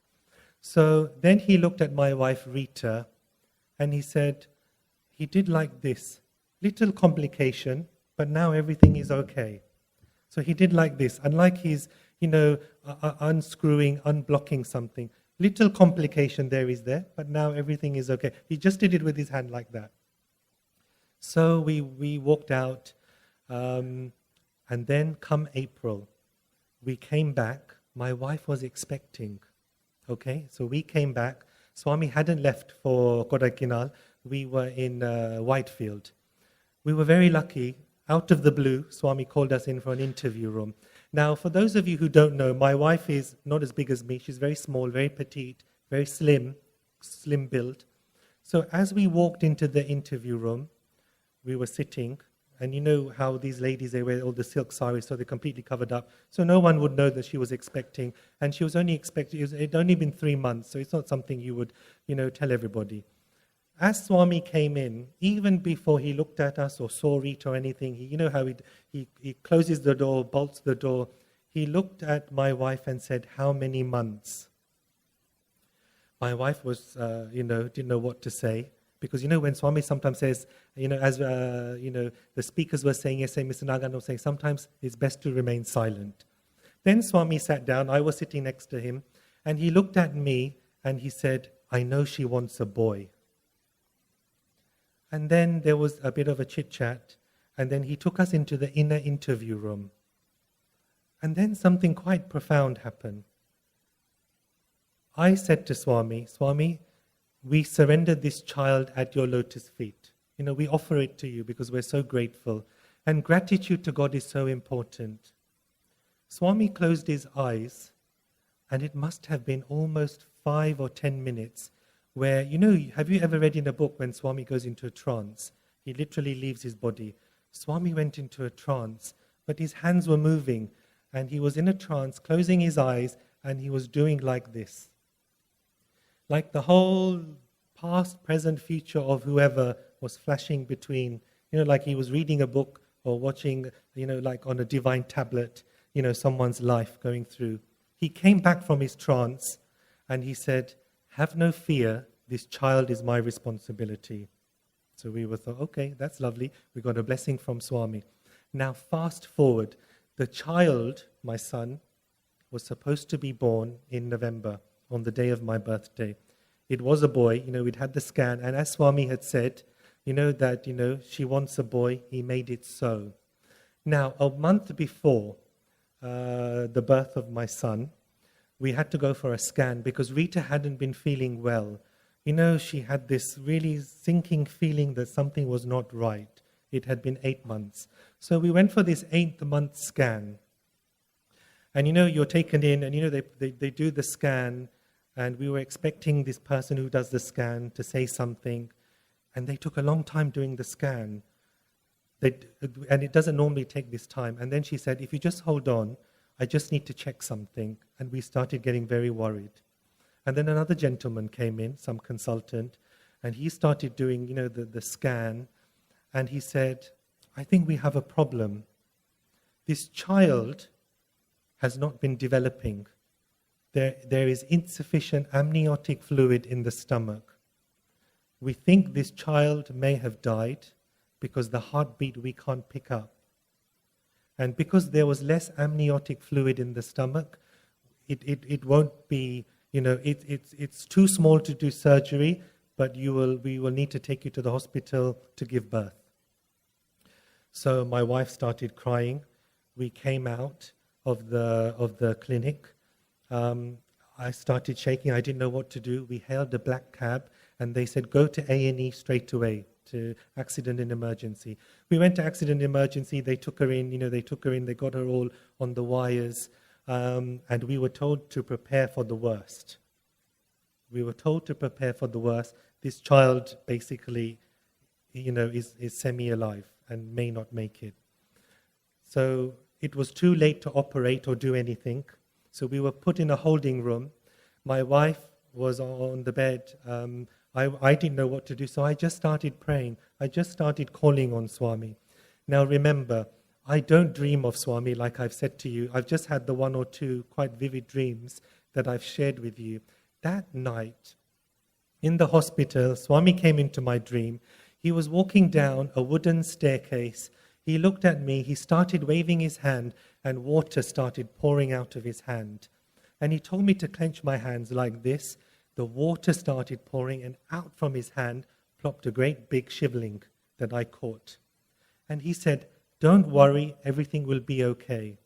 So then he looked at my wife Rita and he said, he did like this, little complication, but now everything is okay. So he did like this, unlike he's, unscrewing, unblocking something. Little complication there is there, but now everything is okay. He just did it with his hand like that. So we walked out, and then come April, we came back. My wife was expecting, okay? So we came back. Swami hadn't left for Kodaikanal. We were in Whitefield. We were very lucky. Out of the blue, Swami called us in for an interview room. Now, for those of you who don't know, my wife is not as big as me. She's very small, very petite, very slim build. So as we walked into the interview room, we were sitting, and you know how these ladies, they wear all the silk saris, so they're completely covered up. So no one would know that she was expecting, and she was only expecting, it'd only been 3 months, so it's not something you would, tell everybody. As Swami came in, even before he looked at us or saw Rita or anything, how he closes the door, bolts the door. He looked at my wife and said, how many months? My wife was, didn't know what to say. Because, when Swami sometimes says, as, the speakers were saying, yesterday, Mr. Nagan was saying, sometimes it's best to remain silent. Then Swami sat down, I was sitting next to him, and he looked at me and he said, I know she wants a boy. And then there was a bit of a chit-chat, and then he took us into the inner interview room. And then something quite profound happened. I said to Swami, Swami, we surrendered this child at your lotus feet. We offer it to you because we're so grateful. And gratitude to God is so important. Swami closed his eyes, and it must have been almost 5 or 10 minutes where, have you ever read in a book when Swami goes into a trance? He literally leaves his body. Swami went into a trance, but his hands were moving, and he was in a trance, closing his eyes, and he was doing like this. Like the whole past, present, future of whoever was flashing between, like he was reading a book or watching, like on a divine tablet, someone's life going through. He came back from his trance and he said, "Have no fear, this child is my responsibility." So we were thought, okay, that's lovely. We got a blessing from Swami. Now fast forward, the child, my son, was supposed to be born in November on the day of my birthday. It was a boy, we'd had the scan, and as Swami had said, that, she wants a boy, he made it so. Now, a month before the birth of my son, we had to go for a scan because Rita hadn't been feeling well. She had this really sinking feeling that something was not right. It had been 8 months. So we went for this 8th month scan. And you're taken in and they do the scan, and we were expecting this person who does the scan to say something, and they took a long time doing the scan. And it doesn't normally take this time. And then she said, "If you just hold on, I just need to check something." And we started getting very worried. And then another gentleman came in, some consultant, and he started doing, the scan, and he said, "I think we have a problem. This child has not been developing. There is insufficient amniotic fluid in the stomach. We think this child may have died because the heartbeat we can't pick up. And because there was less amniotic fluid in the stomach, it won't be, it's too small to do surgery, but we will need to take you to the hospital to give birth." So my wife started crying. We came out of the clinic. I started shaking. I didn't know what to do. We hailed a black cab, and they said, "Go to A&E straight away, to accident and emergency." We went to accident and emergency. They took her in. They got her all on the wires, and we were told to prepare for the worst. This child basically, is semi-alive and may not make it. So it was too late to operate or do anything. So we were put in a holding room. My wife was on the bed. I didn't know what to do, so I just started praying. I just started calling on Swami. Now remember, I don't dream of Swami like I've said to you. I've just had the 1 or 2 quite vivid dreams that I've shared with you. That night, in the hospital, Swami came into my dream. He was walking down a wooden staircase. He looked at me, he started waving his hand, and water started pouring out of his hand. And he told me to clench my hands like this. The water started pouring, and out from his hand plopped a great big shivling that I caught. And he said, "Don't worry, everything will be okay."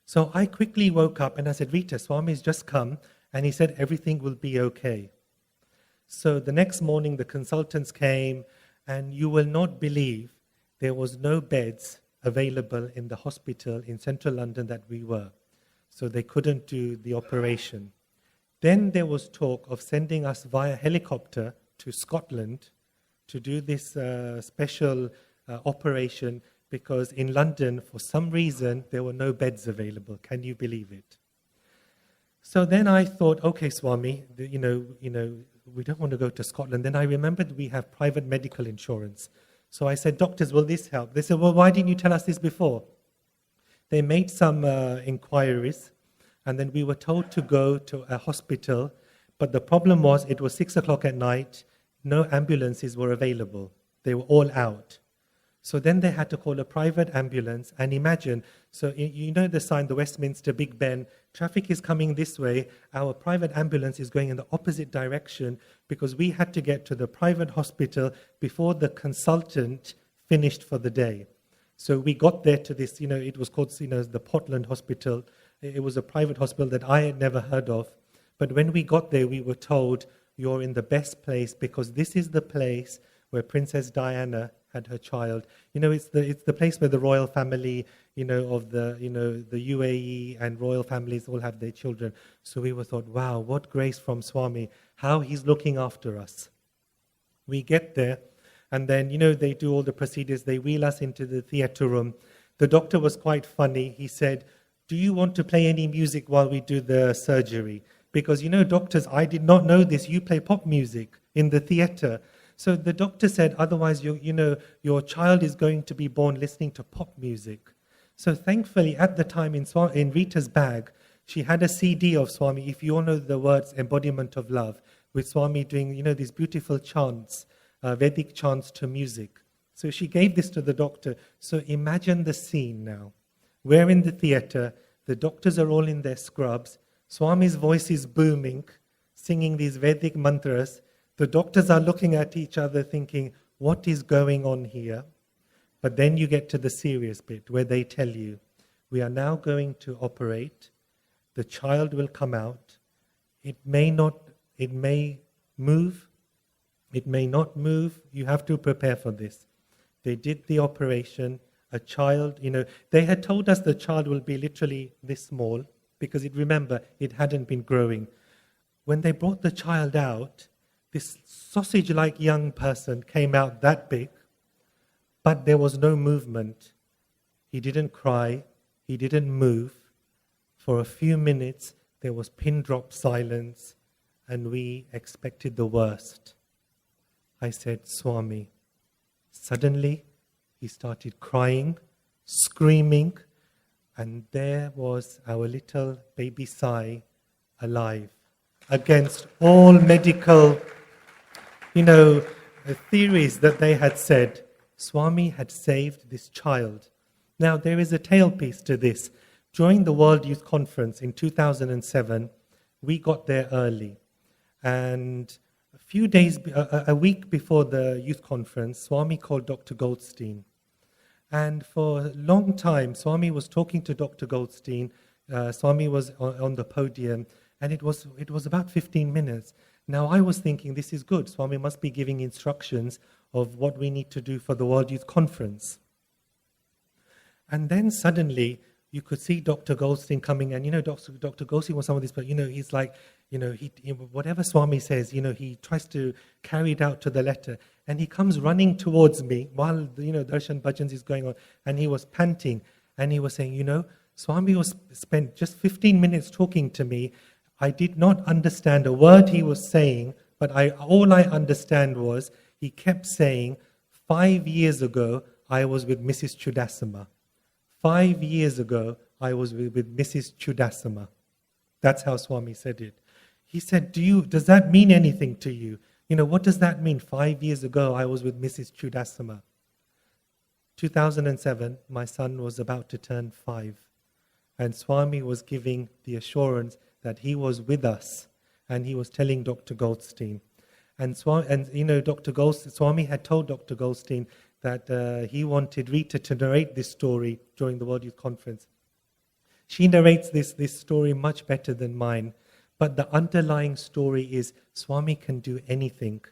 So I quickly woke up and I said, "Rita, Swami's just come," and he said, "Everything will be okay." So the next morning the consultants came, and you will not believe there was no beds available in the hospital in central London that we were. So they couldn't do the operation. Then there was talk of sending us via helicopter to Scotland to do this special operation, because in London, for some reason, there were no beds available. Can you believe it? So then I thought, okay, Swami, we don't want to go to Scotland. Then I remembered we have private medical insurance. So I said, "Doctors, will this help?" They said, "Well, why didn't you tell us this before?" They made some inquiries, and then we were told to go to a hospital. But the problem was it was 6 o'clock at night. No ambulances were available. They were all out. So then they had to call a private ambulance, and imagine, so the sign, the Westminster Big Ben, traffic is coming this way, our private ambulance is going in the opposite direction, because we had to get to the private hospital before the consultant finished for the day. So we got there to this, it was called, the Portland Hospital. It was a private hospital that I had never heard of. But when we got there, we were told, "You're in the best place, because this is the place where Princess Diana had her child." It's the place where the royal family, of the UAE and royal families all have their children. So we were thought, wow, what grace from Swami, how he's looking after us. We get there, And then, they do all the procedures. They wheel us into the theatre room. The doctor was quite funny. He said, "Do you want to play any music while we do the surgery? Because, doctors, I did not know this. You play pop music in the theatre." So the doctor said, "Otherwise, your child is going to be born listening to pop music." So thankfully, at the time in Rita's bag, she had a CD of Swami, if you all know the words, Embodiment of Love, with Swami doing, these beautiful chants, Vedic chants to music. So she gave this to the doctor. So imagine the scene now. We're in the theatre, the doctors are all in their scrubs, Swami's voice is booming, singing these Vedic mantras. The doctors are looking at each other thinking, what is going on here? But then you get to the serious bit where they tell you, we are now going to operate, the child will come out, it may move, it may not move, you have to prepare for this. They did the operation, a child, they had told us the child will be literally this small, because remember, it hadn't been growing. When they brought the child out, this sausage-like young person came out that big, but there was no movement. He didn't cry, he didn't move. For a few minutes, there was pin-drop silence, and we expected the worst. I said, Swami. Suddenly, he started crying, screaming, and there was our little baby Sai alive. Against all medical, theories that they had said, Swami had saved this child. Now, there is a tailpiece to this. During the World Youth Conference in 2007, we got there early. And a week before the youth conference, Swami called Dr. Goldstein. And for a long time, Swami was talking to Dr. Goldstein. Swami was on the podium, and it was about 15 minutes. Now, I was thinking, this is good. Swami must be giving instructions of what we need to do for the World Youth Conference. And then suddenly, you could see Dr. Goldstein coming, and Dr. Goldstein was someone of this, but he's like, whatever Swami says, he tries to carry it out to the letter, and he comes running towards me while Darshan Bhajans is going on, and he was panting, and he was saying, Swami spent just 15 minutes talking to me. I did not understand a word he was saying, but all I understand was he kept saying, 5 years ago I was with Mrs. Chudasama. 5 years ago, I was with Mrs. Chudasama. That's how Swami said it. He said, does that mean anything to you? What does that mean? 5 years ago, I was with Mrs. Chudasama. 2007, my son was about to turn 5. And Swami was giving the assurance that he was with us. And he was telling Dr. Goldstein. And Swami had told Dr. Goldstein that he wanted Rita to narrate this story during the World Youth Conference. She narrates this story much better than mine, but the underlying story is Swami can do anything.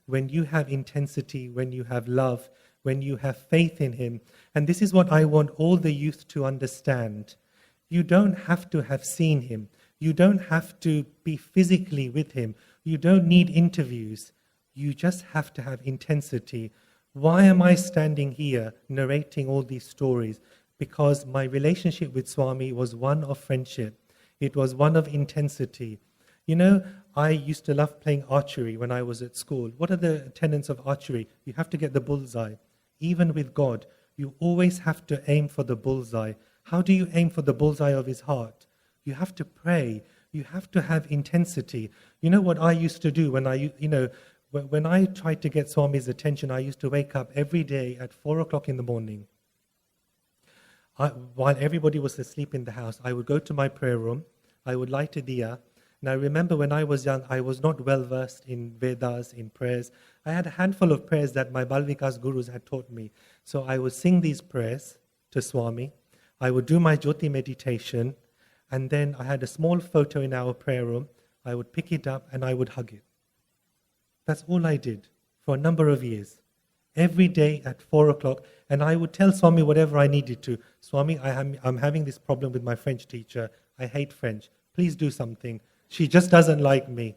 When you have intensity, when you have love, when you have faith in him, and this is what I want all the youth to understand. You don't have to have seen him. You don't have to be physically with him. You don't need interviews. You just have to have intensity. Why am I standing here narrating all these stories? Because my relationship with Swami was one of friendship. It was one of intensity. I used to love playing archery when I was at school. What are the tenets of archery? You have to get the bullseye. Even with God, you always have to aim for the bullseye. How do you aim for the bullseye of his heart? You have to pray. You have to have intensity. You know what I used to do when I tried to get Swami's attention, I used to wake up every day at 4 o'clock in the morning. While everybody was asleep in the house, I would go to my prayer room, I would light a diya. Now, I remember when I was young, I was not well versed in Vedas, in prayers. I had a handful of prayers that my Balvikas gurus had taught me. So I would sing these prayers to Swami. I would do my Jyoti meditation. And then I had a small photo in our prayer room. I would pick it up and I would hug it. That's all I did for a number of years. Every day at 4 o'clock. And I would tell Swami whatever I needed to. Swami, I'm having this problem with my French teacher. I hate French. Please do something. She just doesn't like me.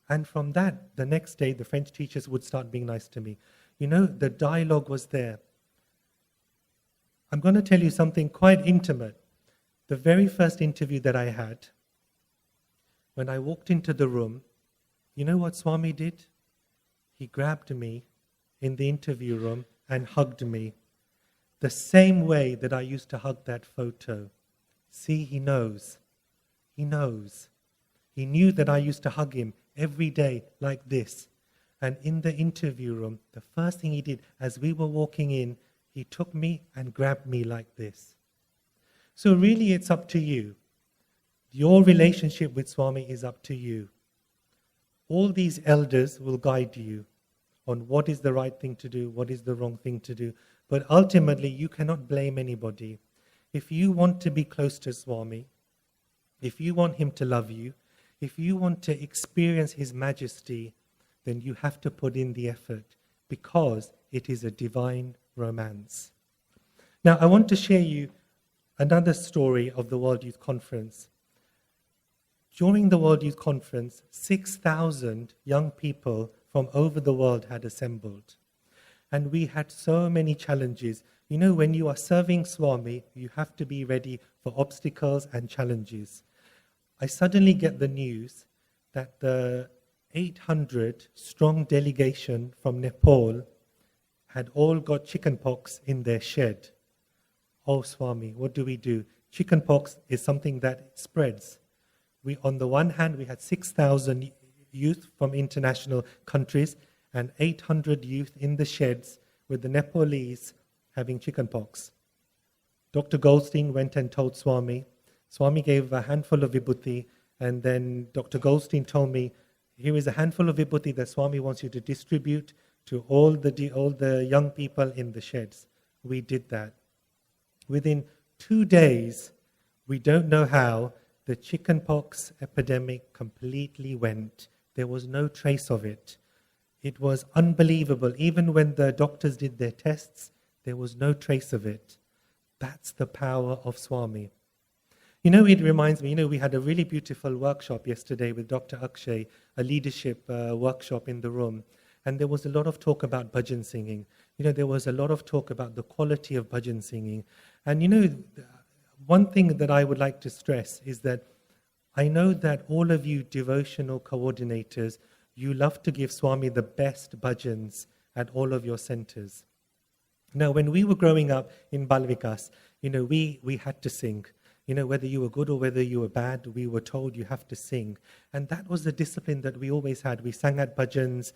And from that, the next day, the French teachers would start being nice to me. The dialogue was there. I'm going to tell you something quite intimate. The very first interview that I had, when I walked into the room, you know what Swami did? He grabbed me in the interview room and hugged me. The same way that I used to hug that photo. See, he knows. He knows. He knew that I used to hug him every day like this. And in the interview room, the first thing he did, as we were walking in, he took me and grabbed me like this. So really it's up to you. Your relationship with Swami is up to you. All these elders will guide you on what is the right thing to do, what is the wrong thing to do. But ultimately, you cannot blame anybody. If you want to be close to Swami, if you want him to love you, if you want to experience his majesty, then you have to put in the effort because it is a divine romance. Now, I want to share you another story of the World Youth Conference. During the World Youth Conference, 6,000 young people from over the world had assembled. And we had so many challenges. When you are serving Swami, you have to be ready for obstacles and challenges. I suddenly get the news that the 800-strong delegation from Nepal had all got chickenpox in their shed. Oh, Swami, what do we do? Chickenpox is something that spreads. On the one hand, we had 6,000 youth from international countries and 800 youth in the sheds with the Nepalese having chickenpox. Dr. Goldstein went and told Swami. Swami gave a handful of vibhuti, and then Dr. Goldstein told me, here is a handful of vibhuti that Swami wants you to distribute to all the young people in the sheds. We did that. Within 2 days, we don't know how, the chickenpox epidemic completely went. There was no trace of it. It was unbelievable. Even when the doctors did their tests, there was no trace of it. That's the power of Swami. It reminds me, we had a really beautiful workshop yesterday with Dr. Akshay, a leadership workshop in the room. And there was a lot of talk about bhajan singing. There was a lot of talk about the quality of bhajan singing. And one thing that I would like to stress is that I know that all of you devotional coordinators, you love to give Swami the best bhajans at all of your centers. Now, when we were growing up in Balvikas, we had to sing. Whether you were good or whether you were bad, we were told you have to sing. And that was the discipline that we always had. We sang at bhajans.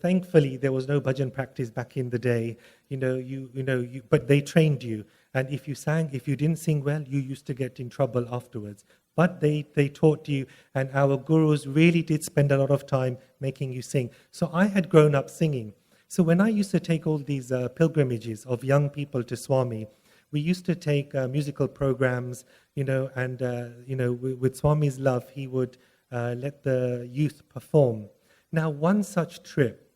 Thankfully, there was no bhajan practice back in the day. But they trained you. And if you didn't sing well, you used to get in trouble afterwards. But they taught you, and our gurus really did spend a lot of time making you sing. So I had grown up singing. So when I used to take all these pilgrimages of young people to Swami, we used to take musical programs, and with Swami's love, he would let the youth perform. Now, one such trip,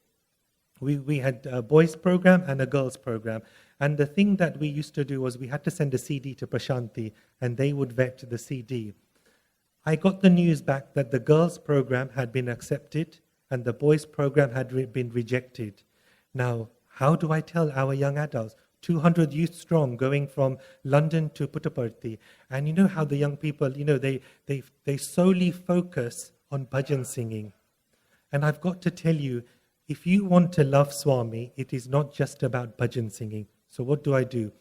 we had a boys program and a girls program. And the thing that we used to do was we had to send a CD to Prashanti, and they would vet the CD. I got the news back that the girls program had been accepted and the boys program had been rejected. Now, how do I tell our young adults? 200 youth strong going from London to Puttaparthi. And you know how the young people, they solely focus on bhajan singing. And I've got to tell you, if you want to love Swami, it is not just about bhajan singing. So what do?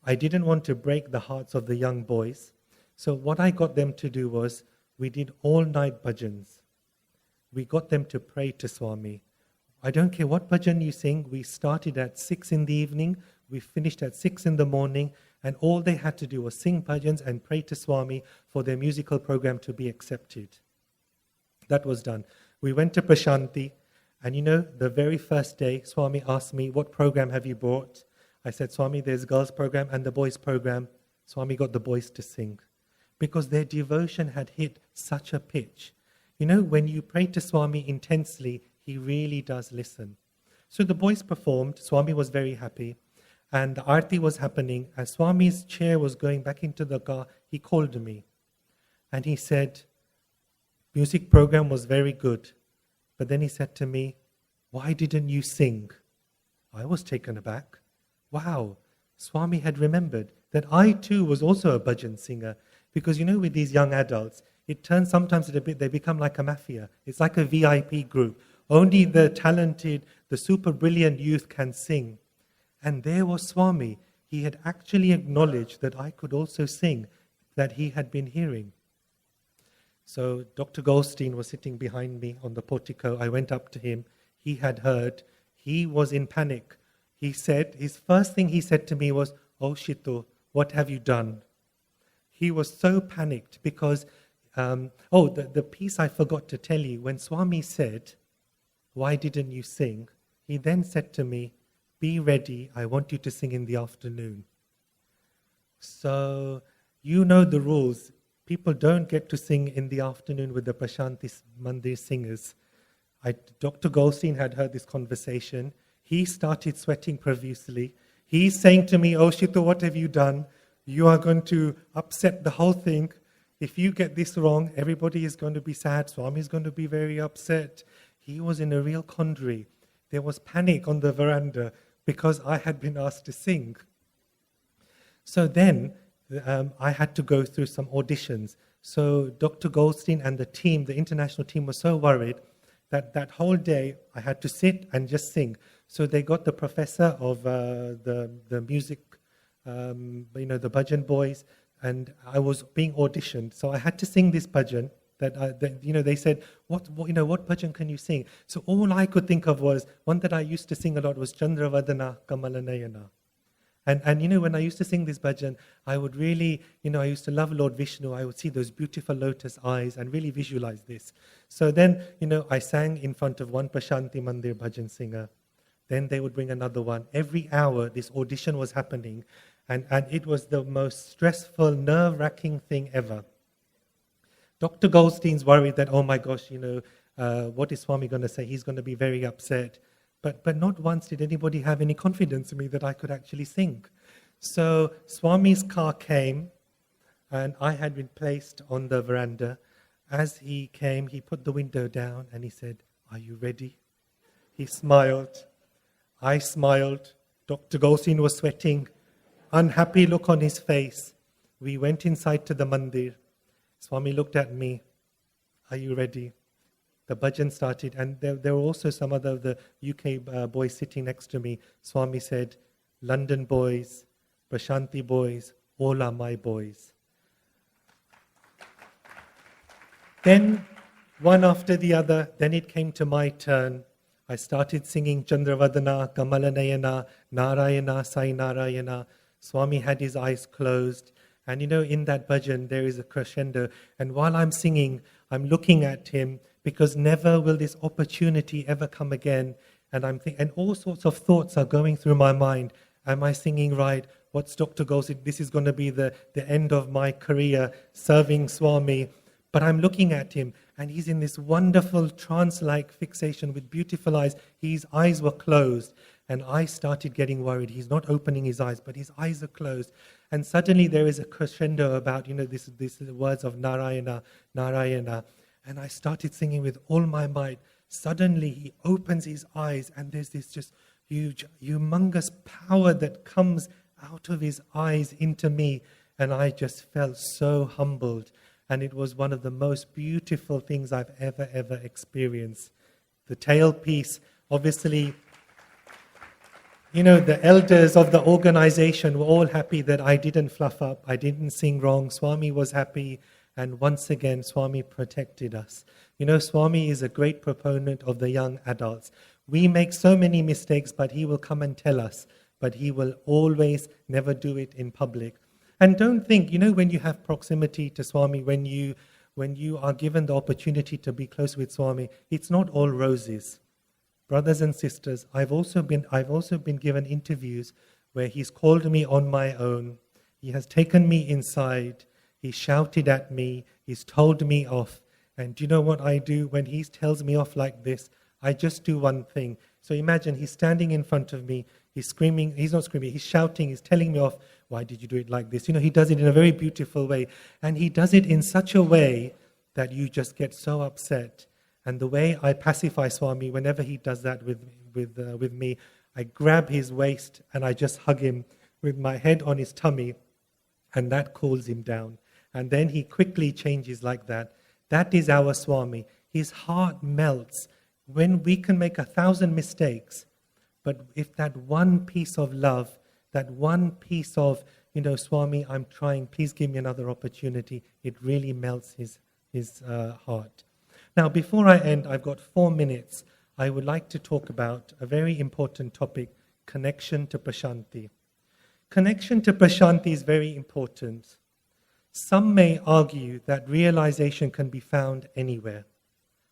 I didn't want to break the hearts of the young boys. So what I got them to do was, we did all-night bhajans. We got them to pray to Swami. I don't care what bhajan you sing. We started at 6 in the evening. We finished at 6 in the morning. And all they had to do was sing bhajans and pray to Swami for their musical program to be accepted. That was done. We went to Prashanti. And the very first day, Swami asked me, what program have you brought? I said, Swami, there's girls program and the boys program. Swami got the boys to sing because their devotion had hit such a pitch. When you pray to Swami intensely, he really does listen. So the boys performed. Swami was very happy. And the arti was happening. As Swami's chair was going back into the car, he called me. And he said, music program was very good. But then he said to me, why didn't you sing? I was taken aback. Wow, Swami had remembered that I too was also a bhajan singer. Because with these young adults, it turns sometimes they become like a mafia. It's like a VIP group. Only the talented, the super brilliant youth can sing. And there was Swami. He had actually acknowledged that I could also sing, that he had been hearing. So Dr. Goldstein was sitting behind me on the portico. I went up to him. He had heard. He was in panic. His first thing he said to me was, "Oh Shitu, what have you done?" He was so panicked because, the piece I forgot to tell you, when Swami said, "Why didn't you sing?" He then said to me, "Be ready, I want you to sing in the afternoon." So, you know the rules. People don't get to sing in the afternoon with the Prashanti Mandir singers. Dr. Goldstein had heard this conversation. He started sweating profusely. He's saying to me, "Oh Shitu, what have you done? You are going to upset the whole thing. If you get this wrong, everybody is going to be sad. Swami is going to be very upset." He was in a real quandary. There was panic on the veranda because I had been asked to sing. So then I had to go through some auditions. So Dr. Goldstein and the team, the international team, was so worried that whole day I had to sit and just sing. So they got the professor of the music, the bhajan boys, and I was being auditioned. So I had to sing this bhajan. They said, what bhajan can you sing? So all I could think of was one that I used to sing a lot was Chandravadana Kamalanayana. And when I used to sing this bhajan, I would really, I used to love Lord Vishnu. I would see those beautiful lotus eyes and really visualize this. So then, I sang in front of one Prashanti Mandir bhajan singer. Then they would bring another one. Every hour, this audition was happening. And it was the most stressful, nerve-wracking thing ever. Dr. Goldstein's worried that, oh my gosh, what is Swami going to say? He's going to be very upset. But not once did anybody have any confidence in me that I could actually sing. So Swami's car came, and I had been placed on the veranda. As he came, he put the window down, and he said, "Are you ready?" He smiled. I smiled. Dr. Goldstein was sweating. Unhappy look on his face. We went inside to the mandir. Swami looked at me. "Are you ready?" The bhajan started, and there were also some other of the UK boys sitting next to me. Swami said, "London boys, Prashanti boys, all are my boys." Then, one after the other, then it came to my turn. I started singing Chandravadana, Kamalanayana, Narayana, Sai Narayana. Swami had his eyes closed. And in that bhajan, there is a crescendo. And while I'm singing, I'm looking at him, because never will this opportunity ever come again. And I'm thinking, and all sorts of thoughts are going through my mind. Am I singing right? What's Dr. Goldstein? This is going to be the end of my career serving Swami. But I'm looking at him, and he's in this wonderful trance-like fixation with beautiful eyes. His eyes were closed, and I started getting worried. He's not opening his eyes, but his eyes are closed. And suddenly there is a crescendo about, these words of Narayana, Narayana. And I started singing with all my might. Suddenly he opens his eyes, and there's this just huge, humongous power that comes out of his eyes into me. And I just felt so humbled. And it was one of the most beautiful things I've ever experienced. The tailpiece, obviously, the elders of the organization were all happy that I didn't fluff up, I didn't sing wrong. Swami was happy, and once again, Swami protected us. Swami is a great proponent of the young adults. We make so many mistakes, but he will come and tell us. But he will always never do it in public. And don't think, when you have proximity to Swami, when you are given the opportunity to be close with Swami, it's not all roses. Brothers and sisters, I've also been given interviews where he's called me on my own. He has taken me inside. He shouted at me. He's told me off. And do you know what I do when he tells me off like this? I just do one thing. So imagine he's standing in front of me. He's screaming. He's not screaming. He's shouting. He's telling me off. Why did you do it like this? He does it in a very beautiful way. And he does it in such a way that you just get so upset. And the way I pacify Swami, whenever he does that with me, I grab his waist and I just hug him with my head on his tummy, and that cools him down. And then he quickly changes like that. That is our Swami. His heart melts. When we can make 1,000 mistakes, but if that one piece of love, that one piece of, Swami, I'm trying, please give me another opportunity, it really melts his heart. Now, before I end, I've got 4 minutes. I would like to talk about a very important topic, connection to Prashanti. Connection to Prashanti is very important. Some may argue that realization can be found anywhere,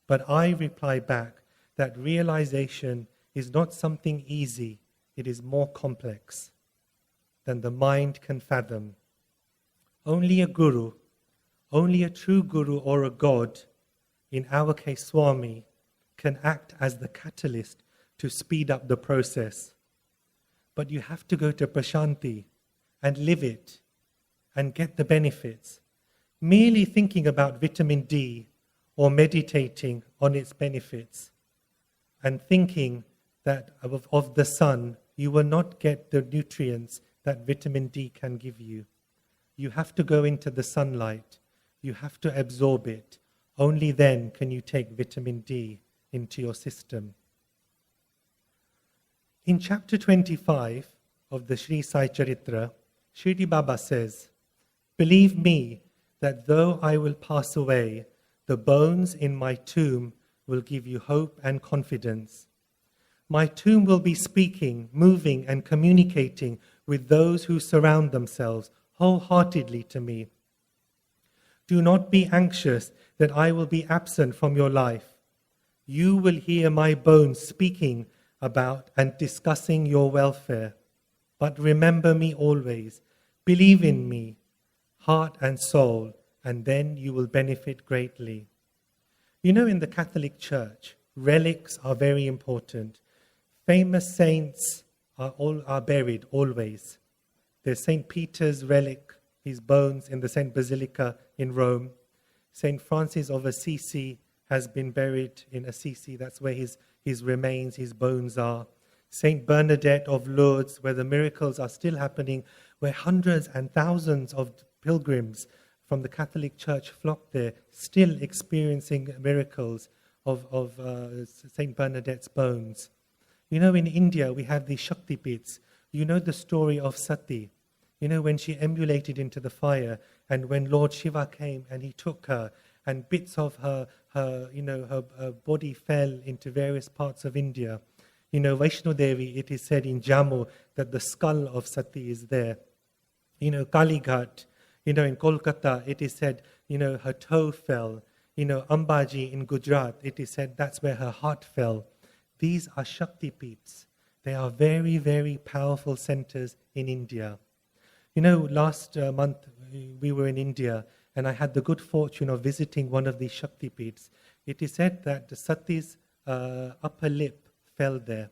but I reply back that realization is not something easy, it is more complex than the mind can fathom. Only a guru, only a true guru or a god, in our case Swami, can act as the catalyst to speed up the process. But you have to go to Prashanti and live it and get the benefits. Merely thinking about vitamin D or meditating on its benefits and thinking that of the sun, you will not get the nutrients that vitamin D can give you. You have to go into the sunlight. You have to absorb it. Only then can you take vitamin D into your system. In chapter 25 of the Sri Sai Charitra, Shirdi Baba says, "Believe me that though I will pass away, the bones in my tomb will give you hope and confidence. My tomb will be speaking, moving, and communicating with those who surround themselves wholeheartedly to me. Do not be anxious that I will be absent from your life. You will hear my bones speaking about and discussing your welfare. But remember me always. Believe in me, heart and soul, and then you will benefit greatly." In the Catholic Church, relics are very important. Famous saints are buried always. There's St. Peter's relic, his bones in the St. Basilica in Rome. St. Francis of Assisi has been buried in Assisi. That's where his remains, his bones are. St. Bernadette of Lourdes, where the miracles are still happening, where hundreds and thousands of pilgrims from the Catholic Church flock there, still experiencing miracles of St. Bernadette's bones. In India, we have these Shakti pits. You know the story of Sati. When she emulated into the fire, and when Lord Shiva came and he took her, and bits of her body fell into various parts of India. Vaishno Devi, it is said in Jammu that the skull of Sati is there. Kalighat, in Kolkata, it is said, her toe fell. Ambaji in Gujarat, it is said that's where her heart fell. These are Shakti Peeths. They are very, very powerful centers in India. Last month we were in India, and I had the good fortune of visiting one of these Shakti Peeths. It is said that the Sati's upper lip fell there.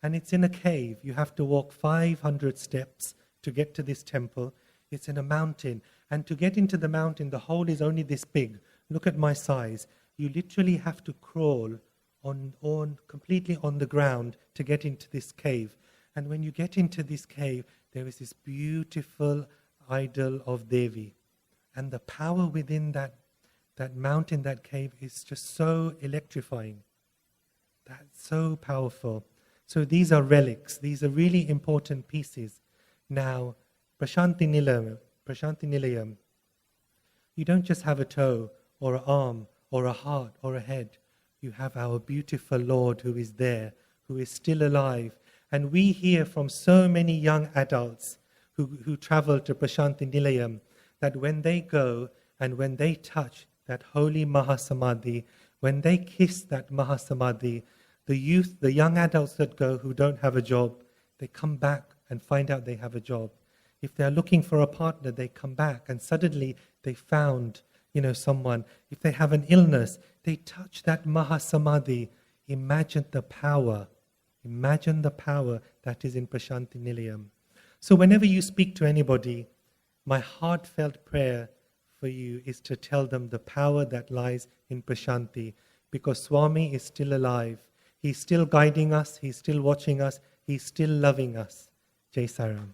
And it's in a cave. You have to walk 500 steps to get to this temple. It's in a mountain. And to get into the mountain, the hole is only this big. Look at my size. You literally have to crawl on completely on the ground to get into this cave. And when you get into this cave, there is this beautiful idol of Devi. And the power within that mountain, that cave, is just so electrifying. That's so powerful. So these are relics. These are really important pieces. Now, Prashanti Nilayam. You don't just have a toe or an arm or a heart or a head. You have our beautiful Lord who is there, who is still alive. And we hear from so many young adults who travel to Prashanti Nilayam that when they go and when they touch that holy Mahasamadhi, when they kiss that Mahasamadhi, the youth, the young adults that go who don't have a job, they come back and find out they have a job. If they're looking for a partner, they come back and suddenly they found, someone. If they have an illness, they touch that Mahasamadhi. Imagine the power. Imagine the power that is in Prashanti Nilayam. So whenever you speak to anybody, my heartfelt prayer for you is to tell them the power that lies in Prashanti, because Swami is still alive. He's still guiding us. He's still watching us. He's still loving us. Jai Saram.